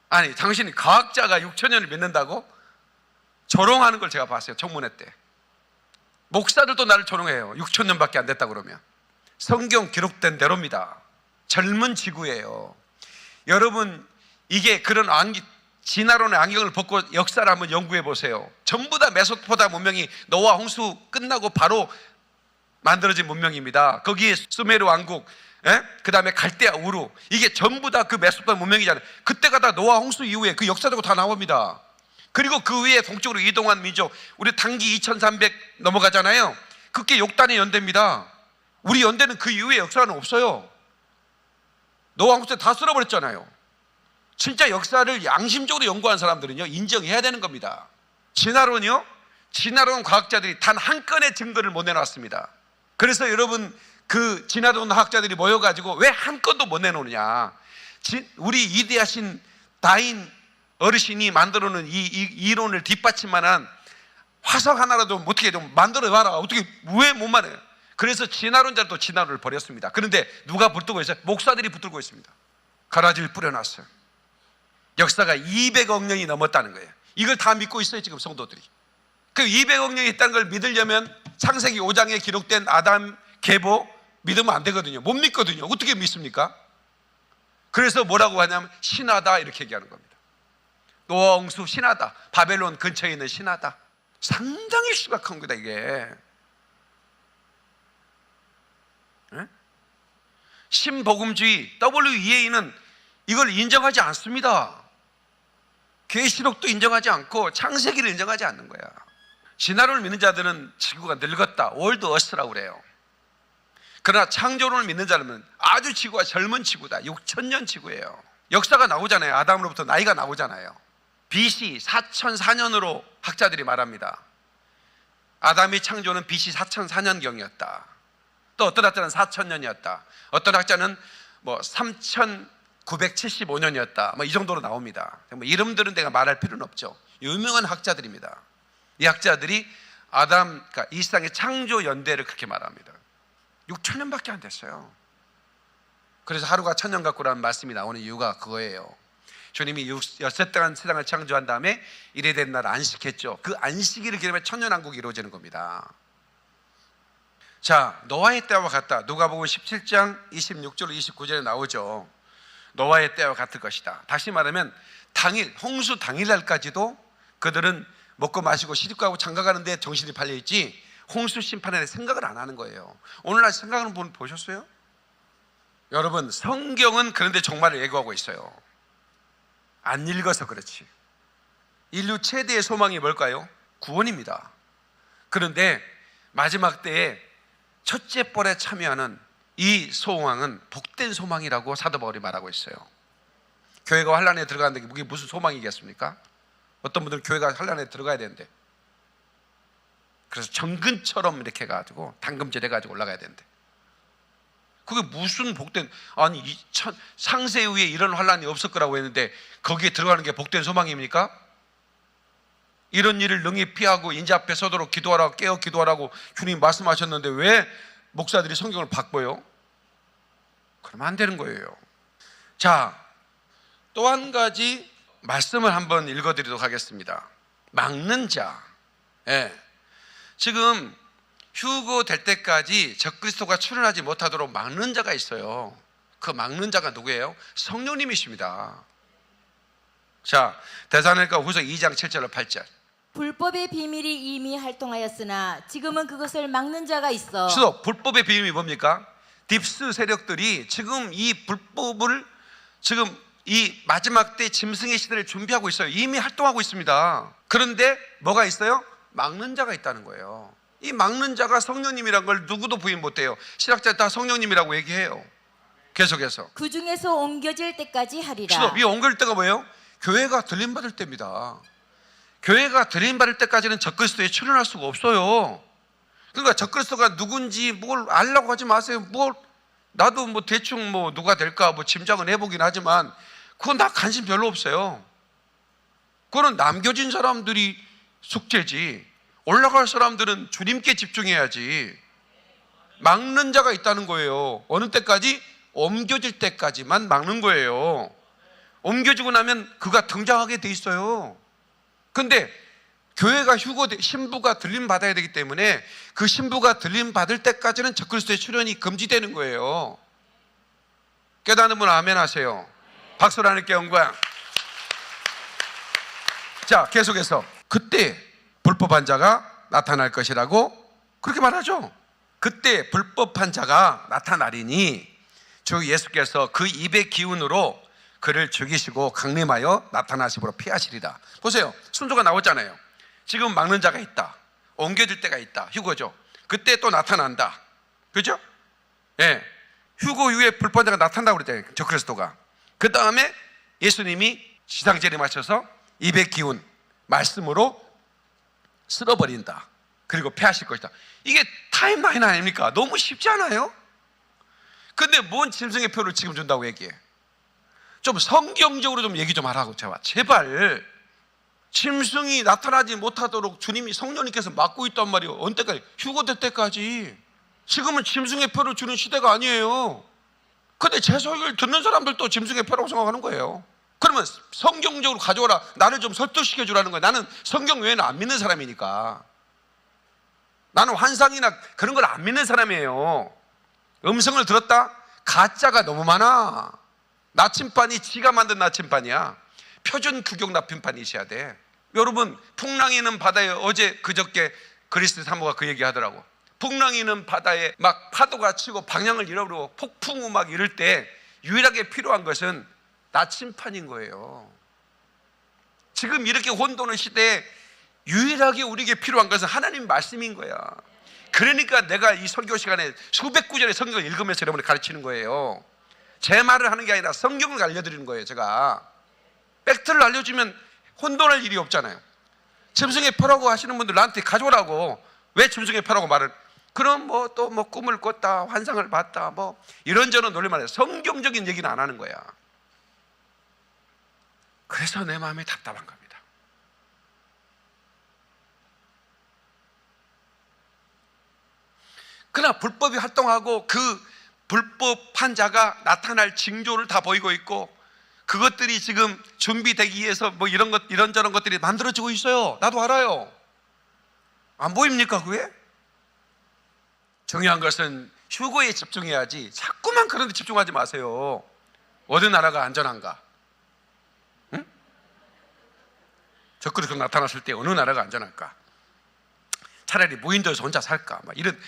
아니, 당신이 과학자가 6,000년을 믿는다고? 조롱하는 걸 제가 봤어요. 청문회 때. 목사들도 나를 조롱해요. 6,000년밖에 안 됐다 그러면. 성경 기록된 대로입니다. 젊은 지구예요. 여러분, 이게 그런 진화론의 안경을 벗고 역사를 한번 연구해 보세요. 전부 다 메소포다 문명이 노아 홍수 끝나고 바로 만들어진 문명입니다. 거기에 수메르 왕국, 그 다음에 갈대아 우루, 이게 전부 다 그 메소포다 문명이잖아요. 그때가 다 노아 홍수 이후에 그 역사적으로 다 나옵니다. 그리고 그 위에 동쪽으로 이동한 민족, 우리 단기 2300 넘어가잖아요. 그게 욕단의 연대입니다. 우리 연대는 그 이후에 역사는 없어요. 노아 홍수 때 다 쓸어버렸잖아요. 진짜 역사를 양심적으로 연구한 사람들은요 인정해야 되는 겁니다. 진화론이요? 진화론 과학자들이 단 한 건의 증거를 못 내놨습니다. 그래서 여러분, 그 진화론 학자들이 모여가지고 왜 한 건도 못 내놓느냐. 우리 위대하신 다인 어르신이 만들어놓은 이 이론을 뒷받침만한 화석 하나라도 어떻게 좀 만들어봐라. 어떻게 왜 못 만해요? 그래서 진화론자도 진화론을 버렸습니다. 그런데 누가 붙들고 있어요? 목사들이 붙들고 있습니다. 가라지를 뿌려놨어요. 역사가 200억 년이 넘었다는 거예요. 이걸 다 믿고 있어요. 지금 성도들이. 그 200억 년이 있다는 걸 믿으려면 창세기 5장에 기록된 아담 계보 믿으면 안 되거든요. 못 믿거든요. 어떻게 믿습니까? 그래서 뭐라고 하냐면 신하다 이렇게 얘기하는 겁니다. 노아 홍수 신하다. 바벨론 근처에 있는 신하다. 상당히 심각한 거다 이게. 신복음주의 WEA는 이걸 인정하지 않습니다. 계시록도 인정하지 않고 창세기를 인정하지 않는 거야. 진화론을 믿는 자들은 지구가 늙었다, 올드 어스라고 그래요. 그러나 창조론을 믿는 자들은 아주 지구가 젊은 지구다, 6,000년 지구예요. 역사가 나오잖아요. 아담으로부터 나이가 나오잖아요. BC 4004년으로 학자들이 말합니다. 아담의 창조는 BC 4004년경이었다. 또 어떤 학자는 4000년이었다. 어떤 학자는 뭐 3975년이었다. 뭐 이 정도로 나옵니다. 뭐 이름들은 내가 말할 필요는 없죠. 유명한 학자들입니다. 이 학자들이 그러니까 이 세상의 창조 연대를 그렇게 말합니다. 6,000년밖에 안 됐어요. 그래서 하루가 1,000년 같고라는 말씀이 나오는 이유가 그거예요. 주님이 엿새 동안 세상을 창조한 다음에 이래 된 날 안식했죠. 그 안식일을 기념해 천년왕국이 이루어지는 겁니다. 자, 노아의 때와 같다. 누가복음 17장 26절 29절에 나오죠. 노아의 때와 같을 것이다. 다시 말하면 당일, 홍수 당일날까지도 그들은 먹고 마시고 시집가고 장가가는 데 정신이 팔려있지 홍수 심판에 대해 생각을 안 하는 거예요. 오늘날 생각하는 분 보셨어요? 여러분, 성경은 그런데 종말을 예고하고 있어요. 안 읽어서 그렇지. 인류 최대의 소망이 뭘까요? 구원입니다. 그런데 마지막 때에 첫째 뻘에 참여하는 이 소망은 복된 소망이라고 사도 바울이 말하고 있어요. 교회가 환란에 들어가는데 그게 무슨 소망이겠습니까? 어떤 분들은 교회가 환란에 들어가야 되는데, 그래서 정근처럼 이렇게 해가지고 당금질 해가지고 올라가야 되는데, 그게 무슨 복된, 아니 상세 후에 이런 환란이 없을 거라고 했는데 거기에 들어가는 게 복된 소망입니까? 이런 일을 능히 피하고 인자 앞에 서도록 기도하라고, 깨어 기도하라고 주님 말씀하셨는데 왜 목사들이 성경을 바꿔요? 그러면 안 되는 거예요. 자, 또 한 가지 말씀을 한번 읽어드리도록 하겠습니다. 막는 자. 예. 지금 휴거 될 때까지 적그리스도가 출현하지 못하도록 막는 자가 있어요. 그 막는 자가 누구예요? 성령님이십니다. 자, 데살로니가 후서 2장 7절 8절. 불법의 비밀이 이미 활동하였으나 지금은 그것을 막는 자가 있어. 수도 불법의 비밀이 뭡니까? 딥스 세력들이 지금 이 불법을 지금 이 마지막 때 짐승의 시대를 준비하고 있어요. 이미 활동하고 있습니다. 그런데 뭐가 있어요? 막는 자가 있다는 거예요. 이 막는 자가 성령님이란 걸 누구도 부인 못해요. 신학자 다 성령님이라고 얘기해요. 계속해서 그 중에서 옮겨질 때까지 하리라. 수도 이 옮길 때가 뭐예요? 교회가 들림받을 때입니다. 교회가 들림받을 때까지는 적그리스도에 출현할 수가 없어요. 그러니까 적그리스도가 누군지 뭘 알라고 하지 마세요. 나도 뭐 대충 뭐 누가 될까 뭐 짐작은 해보긴 하지만 그건 나 관심 별로 없어요. 그거는 남겨진 사람들이 숙제지, 올라갈 사람들은 주님께 집중해야지. 막는 자가 있다는 거예요. 어느 때까지? 옮겨질 때까지만 막는 거예요. 옮겨지고 나면 그가 등장하게 돼 있어요. 근데 교회가 신부가 들림 받아야 되기 때문에 그 신부가 들림 받을 때까지는 적그리스도의 출현이 금지되는 거예요. 깨닫는 분 아멘 하세요. 박수로 하나님께 영광. 자, 계속해서 그때 불법한 자가 나타날 것이라고 그렇게 말하죠. 그때 불법한 자가 나타나리니 주 예수께서 그 입의 기운으로 그를 죽이시고 강림하여 나타나심으로 피하시리라. 보세요, 순서가 나왔잖아요. 지금 막는 자가 있다, 옮겨질 때가 있다, 휴거죠. 그때 또 나타난다, 그렇죠? 예, 휴거 후에 불법한 자가 나타난다고 그랬잖아요, 적그리스도가. 그 다음에 예수님이 지상재림하셔서 입의 기운 말씀으로 쓸어버린다, 그리고 패하실 것이다. 이게 타임라인 아닙니까? 너무 쉽지 않아요? 근데 뭔 짐승의 표를 지금 준다고 얘기해? 좀 성경적으로 좀 얘기 좀 하라고. 제발. 짐승이 나타나지 못하도록 주님이 성령님께서 막고 있단 말이에요. 언제까지? 휴거될 때까지. 지금은 짐승의 표를 주는 시대가 아니에요. 근데 제 설교를 듣는 사람들도 짐승의 표라고 생각하는 거예요. 그러면 성경적으로 가져오라, 나를 좀 설득시켜 주라는 거예요. 나는 성경 외에는 안 믿는 사람이니까. 나는 환상이나 그런 걸 안 믿는 사람이에요. 음성을 들었다? 가짜가 너무 많아. 나침반이 지가 만든 나침반이야. 표준 규격 나침반이셔야 돼. 여러분, 풍랑이 있는 바다에 어제 그저께 그리스 사모가 그 얘기 하더라고. 풍랑이 있는 바다에 막 파도가 치고 방향을 잃어버리고 폭풍우 막 이럴 때 유일하게 필요한 것은 나침반인 거예요. 지금 이렇게 혼돈의 시대에 유일하게 우리에게 필요한 것은 하나님 말씀인 거야. 그러니까 내가 이 설교 시간에 수백 구절의 성경을 읽으면서 여러분을 가르치는 거예요. 제 말을 하는 게 아니라 성경을 알려드리는 거예요. 제가 팩트를 알려주면 혼돈할 일이 없잖아요. 짐승의 표라고 하시는 분들 나한테 가져오라고. 왜 짐승의 표라고 말을? 그럼 뭐 또 뭐 꿈을 꿨다, 환상을 봤다, 뭐 이런저런 논리만 해요. 성경적인 얘기는 안 하는 거야. 그래서 내 마음이 답답한 겁니다. 그러나 불법이 활동하고 그 불법한 자가 나타날 징조를 다 보이고 있고, 그것들이 지금 준비되기 위해서 뭐 이런저런 것들이 만들어지고 있어요. 나도 알아요. 안 보입니까 그게? 중요한 것은 휴거에 집중해야지 자꾸만 그런 데 집중하지 마세요. 어느 나라가 안전한가? 응? 적그리스도 나타났을 때 어느 나라가 안전할까? 차라리 무인도에서 혼자 살까? 막 이런.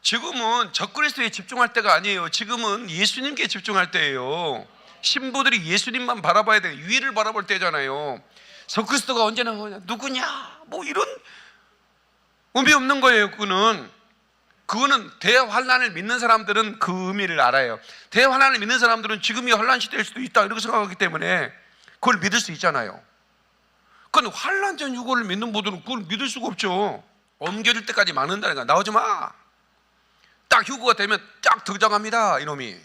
지금은 적그리스도에 집중할 때가 아니에요. 지금은 예수님께 집중할 때예요. 신부들이 예수님만 바라봐야 돼요. 위를 바라볼 때잖아요. 적그리스도가 언제 나오냐, 누구냐, 뭐 이런 의미 없는 거예요. 그거는 대환란을 믿는 사람들은 그 의미를 알아요. 대환란을 믿는 사람들은 지금이 환란 시대일 수도 있다 이렇게 생각하기 때문에 그걸 믿을 수 있잖아요. 그건 환란 전 휴거를 믿는 분들은 그걸 믿을 수가 없죠. 옮겨질 때까지 막는다는 거야. 나오지 마. 딱 휴거가 되면 딱 등장합니다. 이놈이.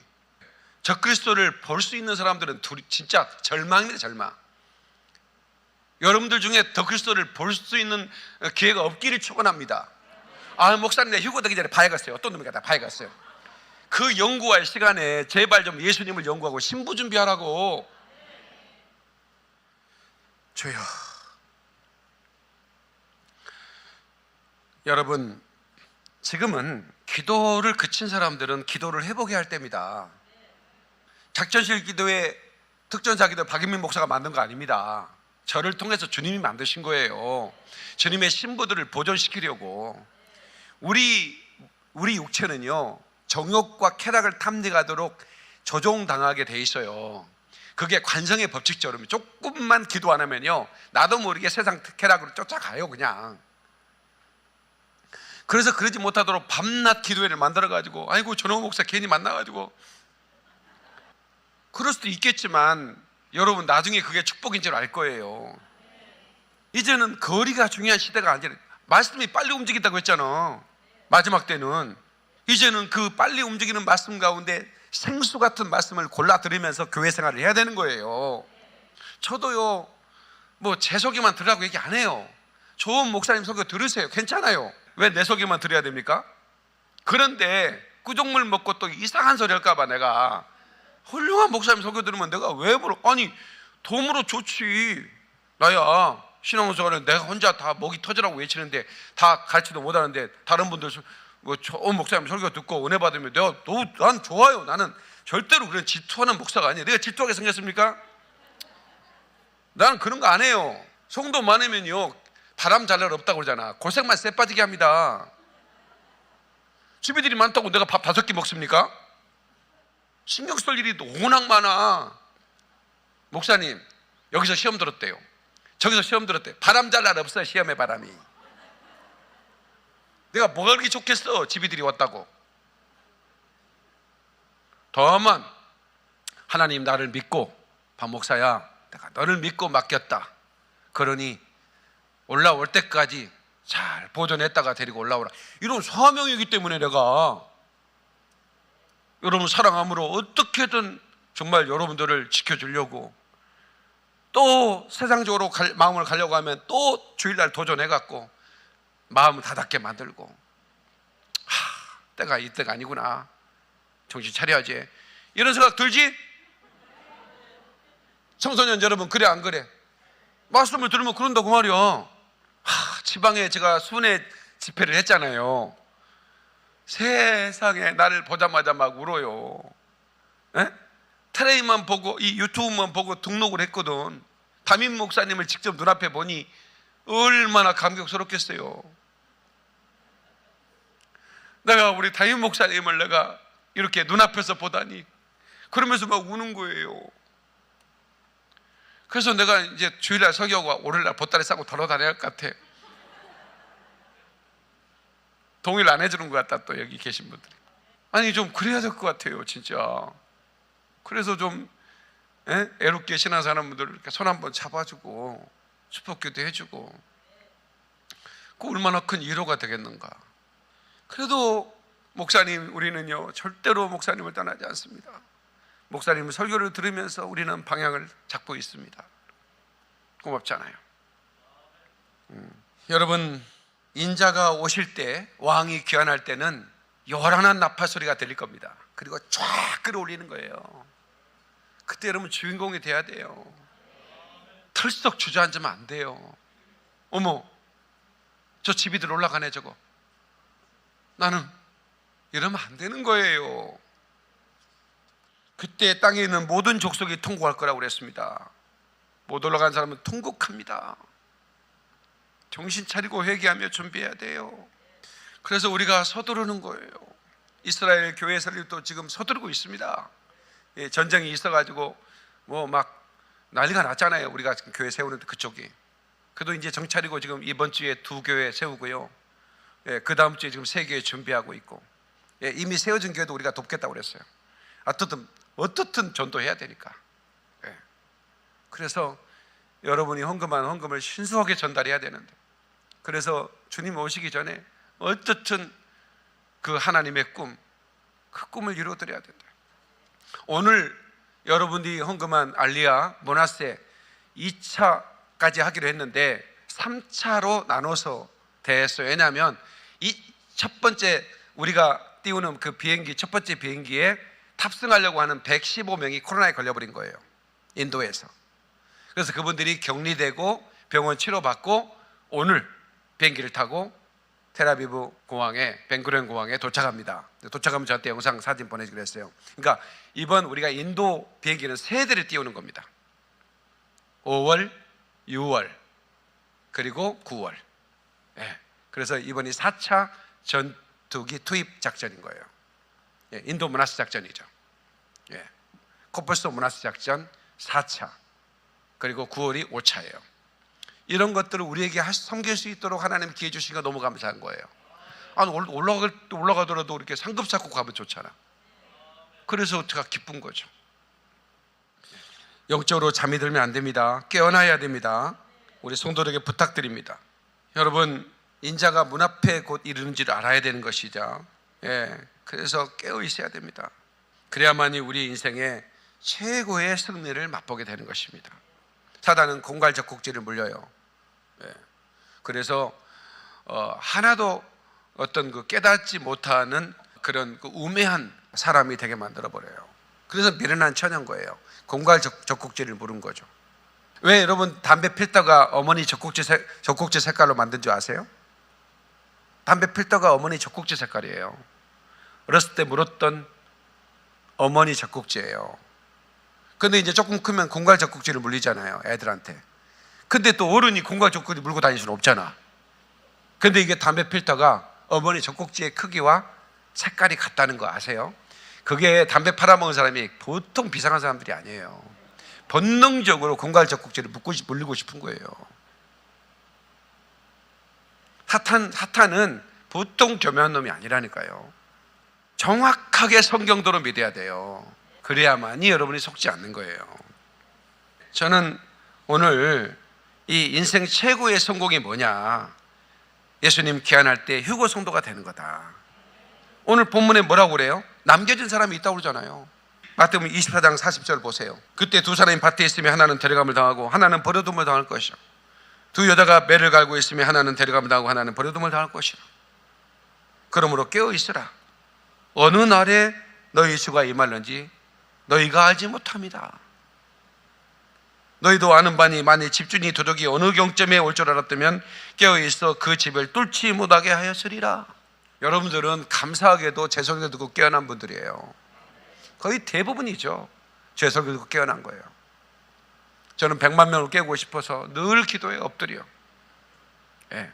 적그리스도를 볼 수 있는 사람들은 진짜 절망입니다. 절망. 여러분들 중에 적그리스도를 볼 수 있는 기회가 없기를 축원합니다. 아, 목사님, 내 휴거되기 전에 봐야겠어요. 어떤 놈이 다 봐야겠어요. 그 연구할 시간에 제발 좀 예수님을 연구하고 신부 준비하라고. 주여. 여러분, 지금은 기도를 그친 사람들은 기도를 해보게 할 때입니다. 작전실 기도에 특전사 기도 박인민 목사가 만든 거 아닙니다. 저를 통해서 주님이 만드신 거예요. 주님의 신부들을 보존시키려고. 우리 육체는요, 정욕과 쾌락을 탐닉하도록 조종당하게 돼 있어요. 그게 관성의 법칙처럼 조금만 기도 안 하면요, 나도 모르게 세상 쾌락으로 쫓아가요. 그냥. 그래서 그러지 못하도록 밤낮 기도회를 만들어가지고, 아이고 전호 목사 괜히 만나가지고, 그럴 수도 있겠지만 여러분 나중에 그게 축복인 줄 알 거예요. 이제는 거리가 중요한 시대가 아니라, 말씀이 빨리 움직인다고 했잖아. 마지막 때는. 이제는 그 빨리 움직이는 말씀 가운데 생수 같은 말씀을 골라 들으면서 교회 생활을 해야 되는 거예요. 저도요, 뭐 제 소개만 들으라고 얘기 안 해요. 좋은 목사님 소개 들으세요. 괜찮아요. 왜 내 소개만 들어야 됩니까? 그런데 꾸종물 먹고 또 이상한 소리 할까 봐 내가, 훌륭한 목사님 소개 들으면 내가 왜 물어? 아니, 도움으로 좋지. 나야 신앙생활은 내가 혼자 다 목이 터지라고 외치는데 다 가르치도 못하는데, 다른 분들 뭐 좋은 목사님 설교 듣고 은혜 받으면 난 좋아요. 나는 절대로 그런 질투하는 목사가 아니에요. 내가 질투하게 생겼습니까? 나는 그런 거 안 해요. 성도 많으면요, 바람 잘 날 없다고 그러잖아. 고생만 쎄 빠지게 합니다. 주비들이 많다고 내가 밥 5끼 먹습니까? 신경 쓸 일이 워낙 많아. 목사님, 여기서 시험 들었대요. 저기서 시험 들었대요. 바람 잘 날 없어요. 시험의 바람이. 내가 뭐가 그렇게 좋겠어, 집이들이 왔다고. 다만 하나님 나를 믿고, 박 목사야, 내가 너를 믿고 맡겼다. 그러니 올라올 때까지 잘 보존했다가 데리고 올라오라. 이런 사명이기 때문에 내가 여러분 사랑함으로 어떻게든 정말 여러분들을 지켜주려고, 또 세상적으로 마음을 가려고 하면 또 주일날 도전해갖고 마음을 다닫게 만들고, 때가 이때가 아니구나, 정신 차려야지, 이런 생각 들지? 청소년 여러분, 그래 안 그래? 말씀을 들으면 그런다고 말이야. 지방에 제가 순회 집회를 했잖아요. 세상에 나를 보자마자 막 울어요. 에? 트레이만 보고, 이 유튜브만 보고 등록을 했거든. 담임 목사님을 직접 눈앞에 보니 얼마나 감격스럽겠어요. 내가 우리 담임 목사님을 내가 이렇게 눈앞에서 보다니, 그러면서 막 우는 거예요. 그래서 내가 이제 주일날 설교하고 월요일날 보따리 싸고 돌아다녀야 할 것 같아. 동의를 안 해주는 것 같다, 또 여기 계신 분들이. 아니, 좀 그래야 될 것 같아요, 진짜. 그래서 좀 애롭게 신앙사는 분들 이렇게 손 한번 잡아주고 축복기도 해주고, 그 얼마나 큰 위로가 되겠는가. 그래도 목사님, 우리는요 절대로 목사님을 떠나지 않습니다. 목사님 설교를 들으면서 우리는 방향을 잡고 있습니다. 고맙잖아요. 여러분, 인자가 오실 때, 왕이 귀환할 때는 요란한 나팔 소리가 들릴 겁니다. 그리고 쫙 끌어올리는 거예요. 그때 여러분 주인공이 돼야 돼요. 털썩 주저앉으면 안 돼요. 어머, 저 집이들 올라가네 저거. 나는 이러면 안 되는 거예요. 그때 땅에 있는 모든 족속이 통곡할 거라고 그랬습니다. 못 올라간 사람은 통곡합니다. 정신 차리고 회개하며 준비해야 돼요. 그래서 우리가 서두르는 거예요. 이스라엘 교회 설립도 지금 서두르고 있습니다. 전쟁이 있어가지고 뭐 막 난리가 났잖아요. 우리가 지금 교회 세우는데 그쪽이. 그래도 이제 정차리고 지금 이번 주에 2 교회 세우고요. 예, 그 다음 주에 지금 세 교회 준비하고 있고, 예, 이미 세워진 교회도 우리가 돕겠다고 그랬어요. 어떻든 전도해야 되니까. 예. 그래서 여러분이 헌금한 헌금을 신속하게 전달해야 되는데, 그래서 주님 오시기 전에 어떻든 그 하나님의 그 꿈을 이루어드려야 된다. 오늘 여러분이 헌금한 알리아 모나세 2차까지 하기로 했는데 3차로 나눠서 됐어요. 왜냐하면 이 첫 번째 우리가 띄우는 그 비행기, 첫 번째 비행기에 탑승하려고 하는 115명이 코로나에 걸려버린 거예요, 인도에서. 그래서 그분들이 격리되고 병원 치료받고 오늘 비행기를 타고 텔아비브 공항에, 벤구리온 공항에 도착합니다. 도착하면 저한테 영상 사진 보내주기로 했어요. 그러니까 이번 우리가 인도 비행기는 세 대를 띄우는 겁니다. 5월, 6월, 그리고 9월. 예. 그래서 이번이 4차 전투기 투입 작전인 거예요. 예. 인도 문하스 작전이죠. 예. 코뿔소 문하스 작전 4차, 그리고 9월이 5차예요. 이런 것들을 우리에게 섬길 수 있도록 하나님 기회 주시니까 너무 감사한 거예요. 아니, 올라가더라도 이렇게 상급 잡고 가면 좋잖아. 그래서 제가 기쁜 거죠. 영적으로 잠이 들면 안 됩니다. 깨어나야 됩니다. 우리 성도들에게 부탁드립니다. 여러분, 인자가 문 앞에 곧 이르는지를 알아야 되는 것이죠. 예, 그래서 깨어 있어야 됩니다. 그래야만이 우리 인생의 최고의 승리를 맛보게 되는 것입니다. 사단은 공갈적국지를 물려요. 예. 그래서 하나도 어떤 그 깨닫지 못하는 그런 그 우매한 사람이 되게 만들어 버려요. 그래서 미련한 처녀인 공갈적국지를 물은 거죠. 왜 여러분 담배 필터가 어머니 젖꼭지 색깔로 만든 줄 아세요? 담배 필터가 어머니 젖꼭지 색깔이에요. 어렸을 때 물었던 어머니 젖꼭지예요. 근데 이제 조금 크면 공갈젖꼭지를 물리잖아요, 애들한테. 근데 또 어른이 공갈젖꼭지 물고 다닐 수는 없잖아. 근데 이게 담배 필터가 어머니 젖꼭지의 크기와 색깔이 같다는 거 아세요? 그게 담배 팔아먹은 사람이 보통 비상한 사람들이 아니에요. 본능적으로 공갈젖꼭지를 물리고 싶은 거예요. 사탄은 보통 교묘한 놈이 아니라니까요. 정확하게 성경도로 믿어야 돼요. 그래야만이 여러분이 속지 않는 거예요. 저는 오늘 이 인생 최고의 성공이 뭐냐, 예수님 귀환할 때 휴거 성도가 되는 거다. 오늘 본문에 뭐라고 그래요? 남겨진 사람이 있다고 그러잖아요. 마태복음 24장 40절 보세요. 그때 두 사람이 밭에 있으면 하나는 데려감을 당하고 하나는 버려둠을 당할 것이요, 두 여자가 매를 갈고 있으면 하나는 데려감을 당하고 하나는 버려둠을 당할 것이요. 그러므로 깨어 있으라. 어느 날에 너희 주가 임할는지 너희가 알지 못합니다. 너희도 아는 바니 만일 집주인이 도둑이 어느 경점에 올 줄 알았다면 깨어 있어 그 집을 뚫지 못하게 하였으리라. 여러분들은 감사하게도 제 설교 듣고 깨어난 분들이에요. 거의 대부분이죠. 제 설교 듣고 깨어난 거예요. 저는 100만 명을 깨우고 싶어서 늘 기도에 엎드려. 예.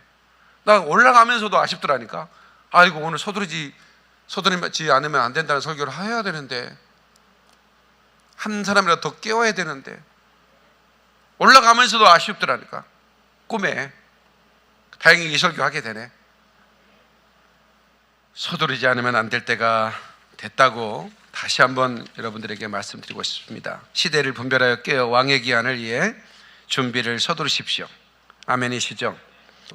나 올라가면서도 아쉽더라니까. 아이고, 오늘 서두르지 않으면 안 된다는 설교를 해야 되는데, 한 사람이라도 더 깨워야 되는데, 올라가면서도 아쉽더라니까. 꿈에. 다행히 이 설교 하게 되네. 서두르지 않으면 안 될 때가 됐다고 다시 한번 여러분들에게 말씀드리고 싶습니다. 시대를 분별하여 깨어 왕의 기한을 위해 준비를 서두르십시오. 아멘이시죠?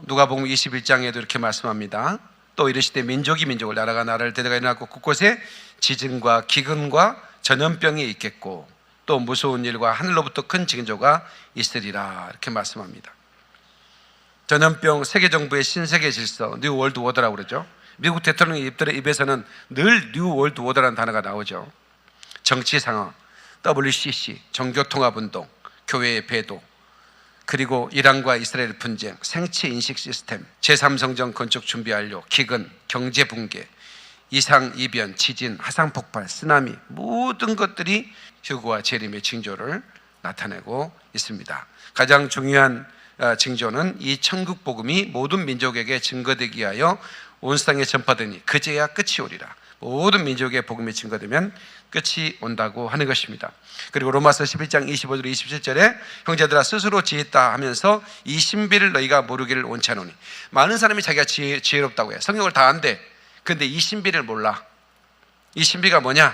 누가복음 21장에도 이렇게 말씀합니다. 또 이르시되 민족이 민족을, 나라가 나라를 대대가 일어나고 곳곳에 지진과 기근과 전염병이 있겠고 또 무서운 일과 하늘로부터 큰 징조가 있으리라, 이렇게 말씀합니다. 전염병, 세계정부의 신세계 질서, 뉴 월드 오더라고 그러죠. 미국 대통령 입에서는 늘 뉴 월드 오더라는 단어가 나오죠. 정치 상황, WCC, 종교통합운동, 교회의 배도, 그리고 이란과 이스라엘 분쟁, 생체 인식 시스템, 제3성전 건축 준비 완료, 기근, 경제 붕괴, 이상 이변, 지진, 화산 폭발, 쓰나미, 모든 것들이 휴거와 재림의 징조를 나타내고 있습니다. 가장 중요한 징조는 이 천국 복음이 모든 민족에게 증거되기 위하여 온 세상에 전파되니 그제야 끝이 오리라. 모든 민족에 복음이 증거되면 끝이 온다고 하는 것입니다. 그리고 로마서 11장 25절 27절에 형제들아 스스로 지혜있다 하면서 이 신비를 너희가 모르기를 원치 않으니, 많은 사람이 자기가 지혜롭다고 해. 성경을 다 안대. 근데 이 신비를 몰라. 이 신비가 뭐냐?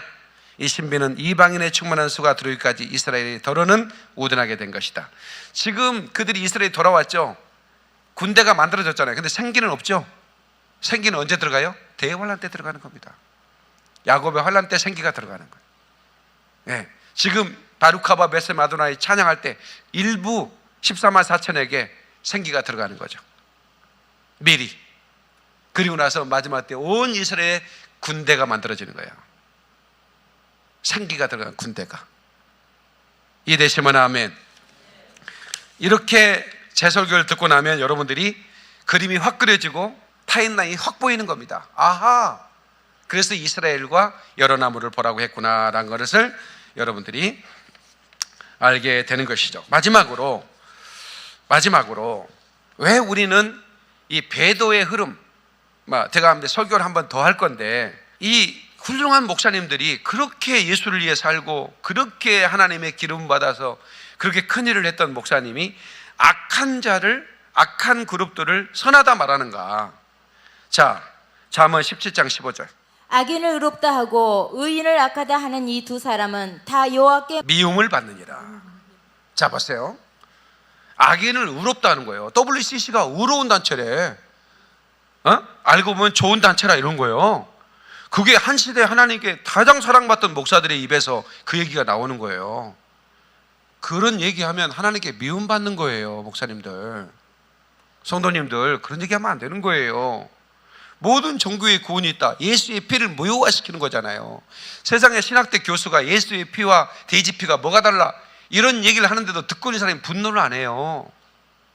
이 신비는 이방인의 충만한 수가 들어오기까지 이스라엘이 더러는 우둔하게 된 것이다. 지금 그들이 이스라엘이 돌아왔죠. 군대가 만들어졌잖아요. 근데 생기는 없죠. 생기는 언제 들어가요? 대환란 때 들어가는 겁니다. 야곱의 환란 때 생기가 들어가는 거예요. 네. 지금 바루카바 메셈 아도나이 찬양할 때 일부 14만 4천에게 생기가 들어가는 거죠. 미리. 그리고 나서 마지막 때 온 이스라엘의 군대가 만들어지는 거예요. 생기가 들어간 군대가. 이해되시면 아멘. 이렇게 제 설교를 듣고 나면 여러분들이 그림이 확 그려지고 타임라인이 확 보이는 겁니다. 아하, 그래서 이스라엘과 여러 나무를 보라고 했구나라는 것을 여러분들이 알게 되는 것이죠. 마지막으로 왜 우리는 이 배도의 흐름, 제가 설교를 한 번 더 할 건데, 이 훌륭한 목사님들이 그렇게 예수를 위해 살고 그렇게 하나님의 기름 받아서 그렇게 큰 일을 했던 목사님이 악한 그룹들을 선하다 말하는가? 자, 잠언 17장 15절. 악인을 의롭다 하고 의인을 악하다 하는 이 두 사람은 다 여호와께 미움을 받느니라. 자, 보세요. 악인을 의롭다 하는 거예요. WCC가 의로운 단체래. 알고 보면 좋은 단체라 이런 거예요. 그게 한 시대에 하나님께 가장 사랑받던 목사들의 입에서 그 얘기가 나오는 거예요. 그런 얘기하면 하나님께 미움받는 거예요. 목사님들, 성도님들, 그런 얘기하면 안 되는 거예요. 모든 종교의 구원이 있다. 예수의 피를 무효화시키는 거잖아요. 세상의 신학대 교수가 예수의 피와 돼지 피가 뭐가 달라 이런 얘기를 하는데도 듣고 있는 사람이 분노를 안 해요.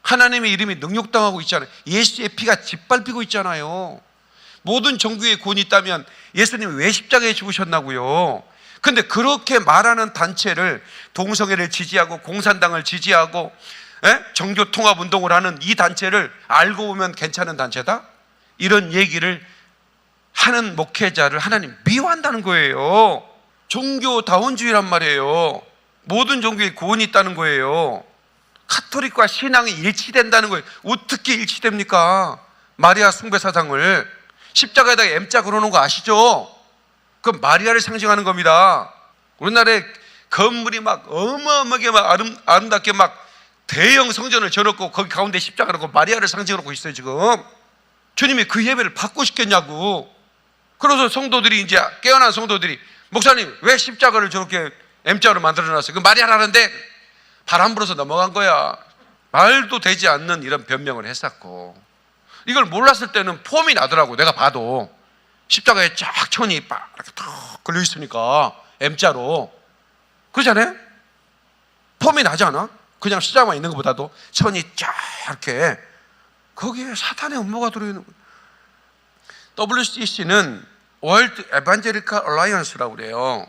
하나님의 이름이 능욕당하고 있잖아요. 예수의 피가 짓밟히고 있잖아요. 모든 종교의 구원이 있다면 예수님이 왜 십자가에 죽으셨나고요? 근데 그렇게 말하는 단체를, 동성애를 지지하고 공산당을 지지하고 정교 통합 운동을 하는 이 단체를 알고 보면 괜찮은 단체다? 이런 얘기를 하는 목회자를 하나님 미워한다는 거예요. 종교다원주의란 말이에요. 모든 종교에 구원이 있다는 거예요. 카톨릭과 신앙이 일치된다는 거예요. 어떻게 일치됩니까? 마리아 숭배 사상을 십자가에다가 M자 그려놓은 거 아시죠? 그건 마리아를 상징하는 겁니다. 우리나라에 건물이 막 어마어마하게 막 아름답게 막 대형 성전을 지어놓고 거기 가운데 십자가를 놓고 마리아를 상징해놓고 있어요. 지금 주님이 그 예배를 받고 싶겠냐고. 그래서 성도들이, 이제 깨어난 성도들이, 목사님 왜 십자가를 저렇게 M자로 만들어놨어요? 그 마리아라는데, 바람 불어서 넘어간 거야. 말도 되지 않는 이런 변명을 했었고, 이걸 몰랐을 때는 폼이 나더라고. 내가 봐도 십자가에 쫙 천이 빡 이렇게 탁 걸려 있으니까 M자로, 그러잖아요. 폼이 나지 않아? 그냥 십자가만 있는 것보다도 천이 쫙 이렇게, 거기에 사탄의 음모가 들어있는 거예요. WCC는 월드 에반젤리컬 얼라이언스라고 그래요.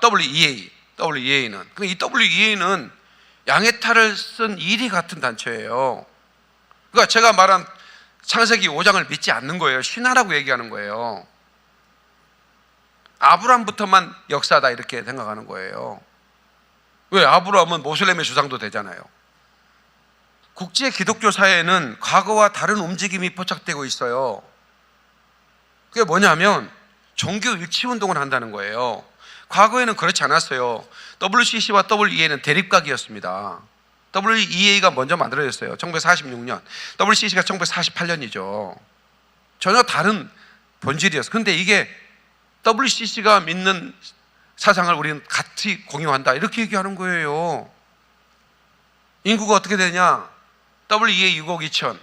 WEA는. 이 WEA는 양의 탈을 쓴 이리 같은 단체예요. 그러니까 제가 말한 창세기 5장을 믿지 않는 거예요. 신화라고 얘기하는 거예요. 아브라함부터만 역사다 이렇게 생각하는 거예요. 왜? 아브라함은 모슬렘의 조상도 되잖아요. 국제 기독교 사회에는 과거와 다른 움직임이 포착되고 있어요. 그게 뭐냐면 종교 일치 운동을 한다는 거예요. 과거에는 그렇지 않았어요. WCC와 WEA는 대립각이었습니다. WEA가 먼저 만들어졌어요. 1946년. WCC가 1948년이죠. 전혀 다른 본질이었어요. 근데 이게 WCC가 믿는 사상을 우리는 같이 공유한다 이렇게 얘기하는 거예요. 인구가 어떻게 되냐? WEA 6억 2천,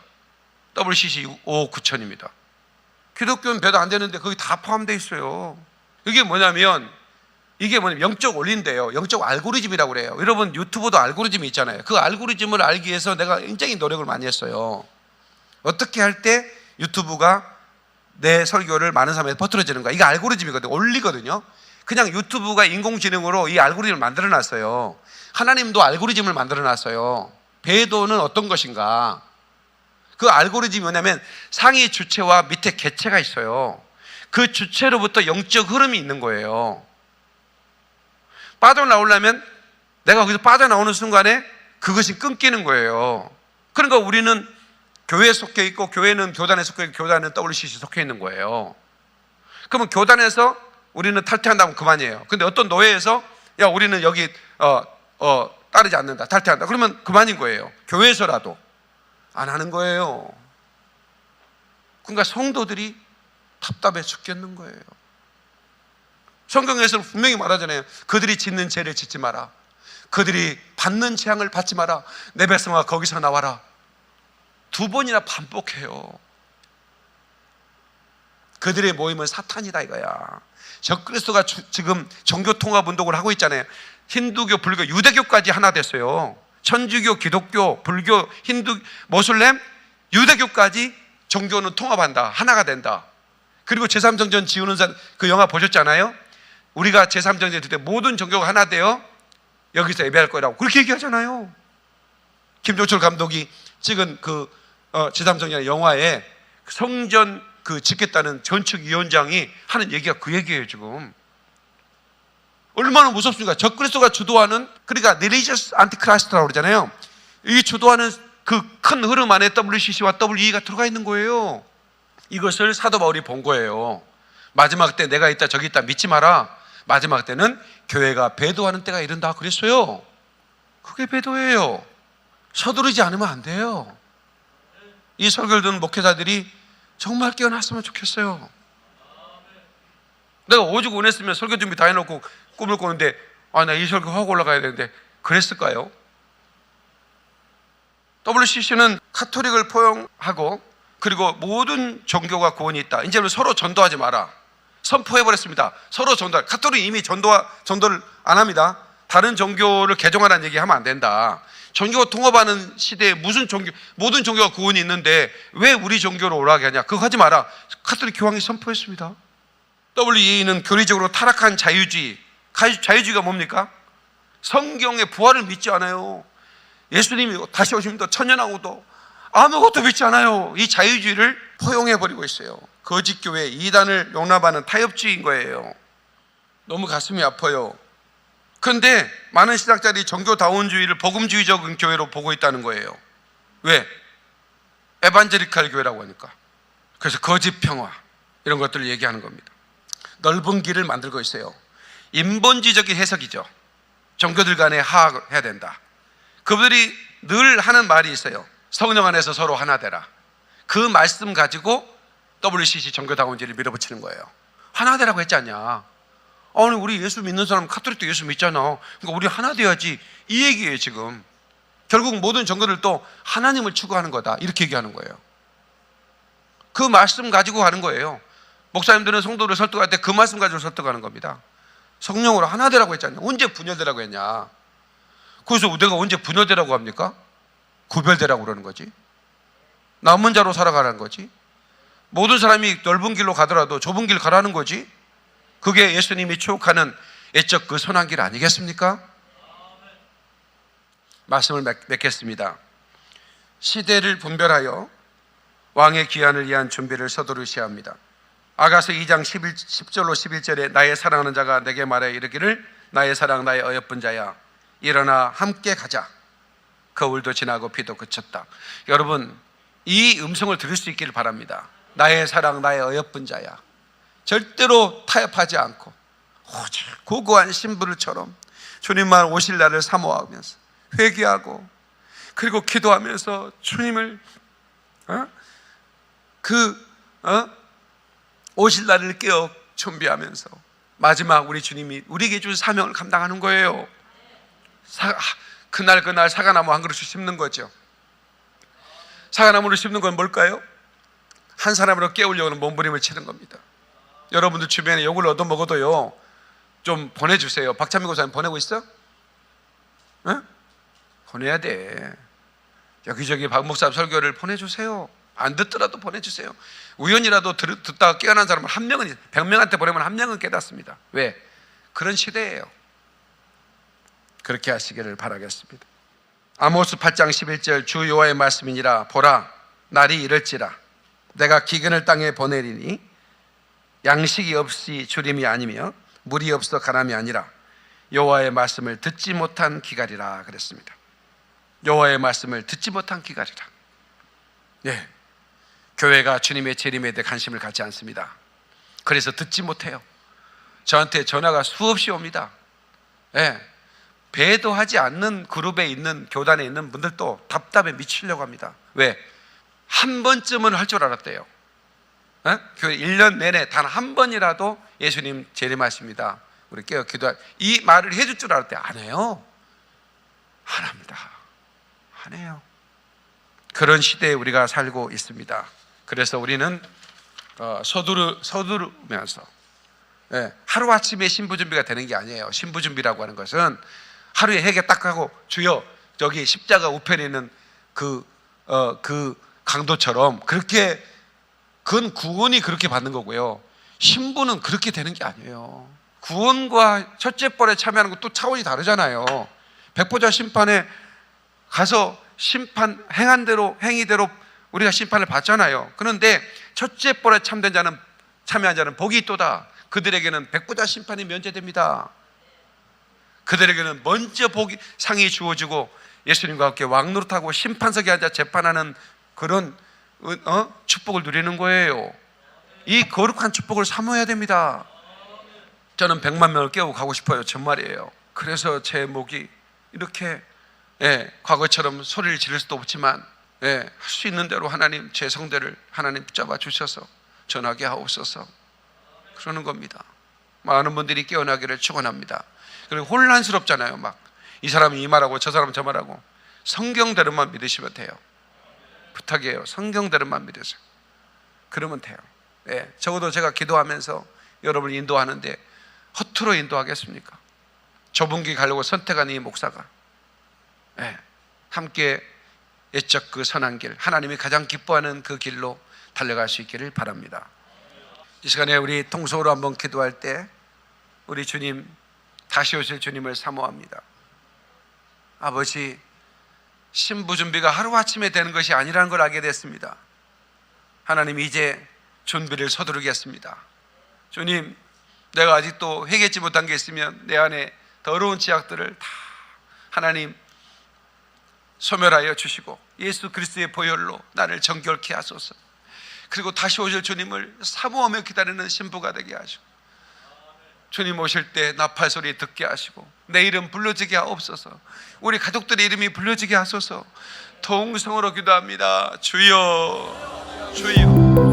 WCC 5억 9천입니다. 기독교는 배도 안 되는데 거기 다 포함되어 있어요. 이게 뭐냐면 영적 원리인데요. 영적 알고리즘이라고 그래요. 여러분 유튜브도 알고리즘이 있잖아요. 그 알고리즘을 알기 위해서 내가 굉장히 노력을 많이 했어요. 어떻게 할 때 유튜브가 내 설교를 많은 사람에게 퍼뜨려지는가? 이게 알고리즘이거든요. 원리거든요. 그냥 유튜브가 인공지능으로 이 알고리즘을 만들어놨어요. 하나님도 알고리즘을 만들어놨어요. 배도는 어떤 것인가? 그 알고리즘이 뭐냐면 상위 주체와 밑에 개체가 있어요. 그 주체로부터 영적 흐름이 있는 거예요. 빠져나오려면 내가 거기서 빠져나오는 순간에 그것이 끊기는 거예요. 그러니까 우리는 교회에 속해 있고, 교회는 교단에 속해 있고, 교단은 WCC에 속해 있는 거예요. 그러면 교단에서 우리는 탈퇴한다면 그만이에요. 근데 어떤 노예에서 야 우리는 여기 따르지 않는다, 탈퇴한다, 그러면 그만인 거예요. 교회에서라도 안 하는 거예요. 그러니까 성도들이 답답해 죽겠는 거예요. 성경에서 분명히 말하잖아요. 그들이 짓는 죄를 짓지 마라. 그들이 받는 재앙을 받지 마라. 내 백성아 거기서 나와라. 2번이나 반복해요. 그들의 모임은 사탄이다 이거야. 적그리스도가 지금 종교 통합 운동을 하고 있잖아요. 힌두교, 불교, 유대교까지 하나 됐어요. 천주교, 기독교, 불교, 힌두, 모슬렘, 유대교까지 종교는 통합한다. 하나가 된다. 그리고 제3정전 지우는 그 영화 보셨잖아요. 우리가 제3정전 될 때 모든 종교가 하나 되어 여기서 예배할 거라고 그렇게 얘기하잖아요. 김종철 감독이 찍은 그 제3정전 영화에 성전 그 짓겠다는 건축위원장이 하는 얘기가 그 얘기예요. 지금 얼마나 무섭습니까? 적그리스도가 주도하는, 그러니까 Religious Antichrist라고 그러잖아요. 이 주도하는 그 큰 흐름 안에 WCC와 WE가 들어가 있는 거예요. 이것을 사도 바울이 본 거예요. 마지막 때 내가 있다 저기 있다 믿지 마라. 마지막 때는 교회가 배도하는 때가 이른다 그랬어요. 그게 배도예요. 서두르지 않으면 안 돼요. 이 설교를 듣는 목회자들이 정말 깨어났으면 좋겠어요. 내가 오죽 원했으면 설교 준비 다 해놓고 꿈을 꾸는데 나 이 설교 하고 올라가야 되는데 그랬을까요? WCC는 카톨릭을 포용하고 그리고 모든 종교가 구원이 있다. 이제는 서로 전도하지 마라. 선포해버렸습니다. 서로 전도. 카톨릭 이미 전도를 안 합니다. 다른 종교를 개종하라는 얘기 하면 안 된다. 종교가 통합하는 시대에 무슨 종교, 모든 종교가 구원이 있는데 왜 우리 종교로 오라게 하냐. 그거 하지 마라. 카톨릭 교황이 선포했습니다. WEA는 교리적으로 타락한 자유주의. 자유주의가 뭡니까? 성경의 부활을 믿지 않아요. 예수님이 다시 오십니다. 천년왕후도 아무것도 믿지 않아요. 이 자유주의를 포용해버리고 있어요. 거짓 교회, 이단을 용납하는 타협주의인 거예요. 너무 가슴이 아파요. 그런데 많은 신학자들이 종교다원주의를 복음주의적인 교회로 보고 있다는 거예요. 왜? 에반제리칼 교회라고 하니까. 그래서 거짓 평화 이런 것들을 얘기하는 겁니다. 넓은 길을 만들고 있어요. 인본주의적인 해석이죠. 종교들 간에 화합해야 된다. 그들이 늘 하는 말이 있어요. 성령 안에서 서로 하나 되라. 그 말씀 가지고 WCC 종교다원주의를 밀어붙이는 거예요. 하나 되라고 했지 않냐. 아니 우리 예수 믿는 사람 카톨릭도 예수 믿잖아. 그러니까 우리 하나 돼야지 이 얘기예요. 지금 결국 모든 종교들도 하나님을 추구하는 거다 이렇게 얘기하는 거예요. 그 말씀 가지고 가는 거예요. 목사님들은 성도를 설득할 때 그 말씀 가지고 설득하는 겁니다. 성령으로 하나 되라고 했잖아요. 언제 분열되라고 했냐. 그래서 내가 언제 분열되라고 합니까? 구별되라고 그러는 거지. 남은 자로 살아가라는 거지. 모든 사람이 넓은 길로 가더라도 좁은 길 가라는 거지. 그게 예수님이 추억하는 애적 그 선한 길 아니겠습니까? 말씀을 맺겠습니다. 시대를 분별하여 왕의 귀환을 위한 준비를 서두르셔야 합니다. 아가서 2장 10절로 11절에 나의 사랑하는 자가 내게 말해 이르기를 나의 사랑 나의 어여쁜 자야 일어나 함께 가자. 거울도 지나고 비도 그쳤다. 여러분 이 음성을 들을 수 있기를 바랍니다. 나의 사랑 나의 어여쁜 자야. 절대로 타협하지 않고 오직 고고한 신부들처럼 주님만 오실 날을 사모하면서 회개하고 그리고 기도하면서 주님을 오실 날을 깨어 준비하면서 마지막 우리 주님이 우리에게 준 사명을 감당하는 거예요. 그날 사과나무 한 그릇을 심는 거죠. 사과나무를 심는 건 뭘까요? 한 사람으로 깨우려는 몸부림을 치는 겁니다. 여러분들 주변에 욕을 얻어먹어도요 좀 보내주세요. 박찬미 고사님 보내고 있어? 응? 보내야 돼. 여기저기 박 목사 설교를 보내주세요. 안 듣더라도 보내주세요. 우연이라도 듣다가 깨어난 사람은 한 명은 100명한테 보내면 한 명은 깨닫습니다. 왜? 그런 시대예요. 그렇게 하시기를 바라겠습니다. 아모스 8장 11절 주 여호와의 말씀이니라 보라 날이 이를지라 내가 기근을 땅에 보내리니 양식이 없이 주림이 아니며 물이 없어 가람이 아니라 여호와의 말씀을 듣지 못한 기갈이라 그랬습니다. 여호와의 말씀을 듣지 못한 기갈이라. 예, 교회가 주님의 재림에 대해 관심을 갖지 않습니다. 그래서 듣지 못해요. 저한테 전화가 수없이 옵니다. 예, 배도하지 않는 그룹에 있는 교단에 있는 분들도 답답해 미치려고 합니다. 왜? 한 번쯤은 할 줄 알았대요. 예? 교회 1년 내내 단 한 번이라도 예수님 재림하십니다, 우리 깨어 기도할, 이 말을 해줄 줄 알았대. 안 해요. 안 합니다. 안 해요. 그런 시대에 우리가 살고 있습니다. 그래서 우리는 서두르면서, 예, 하루아침에 신부준비가 되는 게 아니에요. 신부준비라고 하는 것은 하루에 회개 딱 하고 주여 저기 십자가 우편에 있는 그 강도처럼 그렇게, 그건 구원이 그렇게 받는 거고요. 신부는 그렇게 되는 게 아니에요. 구원과 첫째 벌에 참여하는 것도 차원이 다르잖아요. 백보자 심판에 가서 심판 행한 대로 행위대로 우리가 심판을 받잖아요. 그런데 첫째 벌에 참된 자는, 참여한 자는 복이 있도다. 그들에게는 백보자 심판이 면제됩니다. 그들에게는 먼저 복이 상이 주어지고 예수님과 함께 왕노릇하고 심판석에 앉아 재판하는 그런 축복을 누리는 거예요. 이 거룩한 축복을 사모해야 됩니다. 저는 100만 명을 깨우고 가고 싶어요. 정말이에요. 그래서 제 목이 이렇게, 예, 과거처럼 소리를 지를 수도 없지만, 예, 할 수 있는 대로 하나님, 제 성대를 하나님 붙잡아 주셔서 전하게 하옵소서, 그러는 겁니다. 많은 분들이 깨어나기를 축원합니다. 그리고 혼란스럽잖아요. 막 이 사람이 이 말하고 저 사람은 저 말하고. 성경대로만 믿으시면 돼요. 부탁이에요. 성경대로만 믿으세요. 그러면 돼요. 예, 적어도 제가 기도하면서 여러분을 인도하는데 허투루 인도하겠습니까? 좁은 길 가려고 선택한 이 목사가, 예, 함께 옛적 그 선한 길, 하나님이 가장 기뻐하는 그 길로 달려갈 수 있기를 바랍니다. 이 시간에 우리 통속으로 한번 기도할 때 우리 주님, 다시 오실 주님을 사모합니다. 아버지, 신부 준비가 하루아침에 되는 것이 아니라는 걸 알게 됐습니다. 하나님, 이제 준비를 서두르겠습니다. 주님, 내가 아직도 해결치 못한 게 있으면 내 안에 더러운 죄악들을 다 하나님 소멸하여 주시고 예수 그리스도의 보혈로 나를 정결케 하소서. 그리고 다시 오실 주님을 사모하며 기다리는 신부가 되게 하시고, 주님 오실 때 나팔 소리 듣게 하시고 내 이름 불러지게 하옵소서. 우리 가족들의 이름이 불러지게 하소서. 통성으로 기도합니다. 주여, 주여.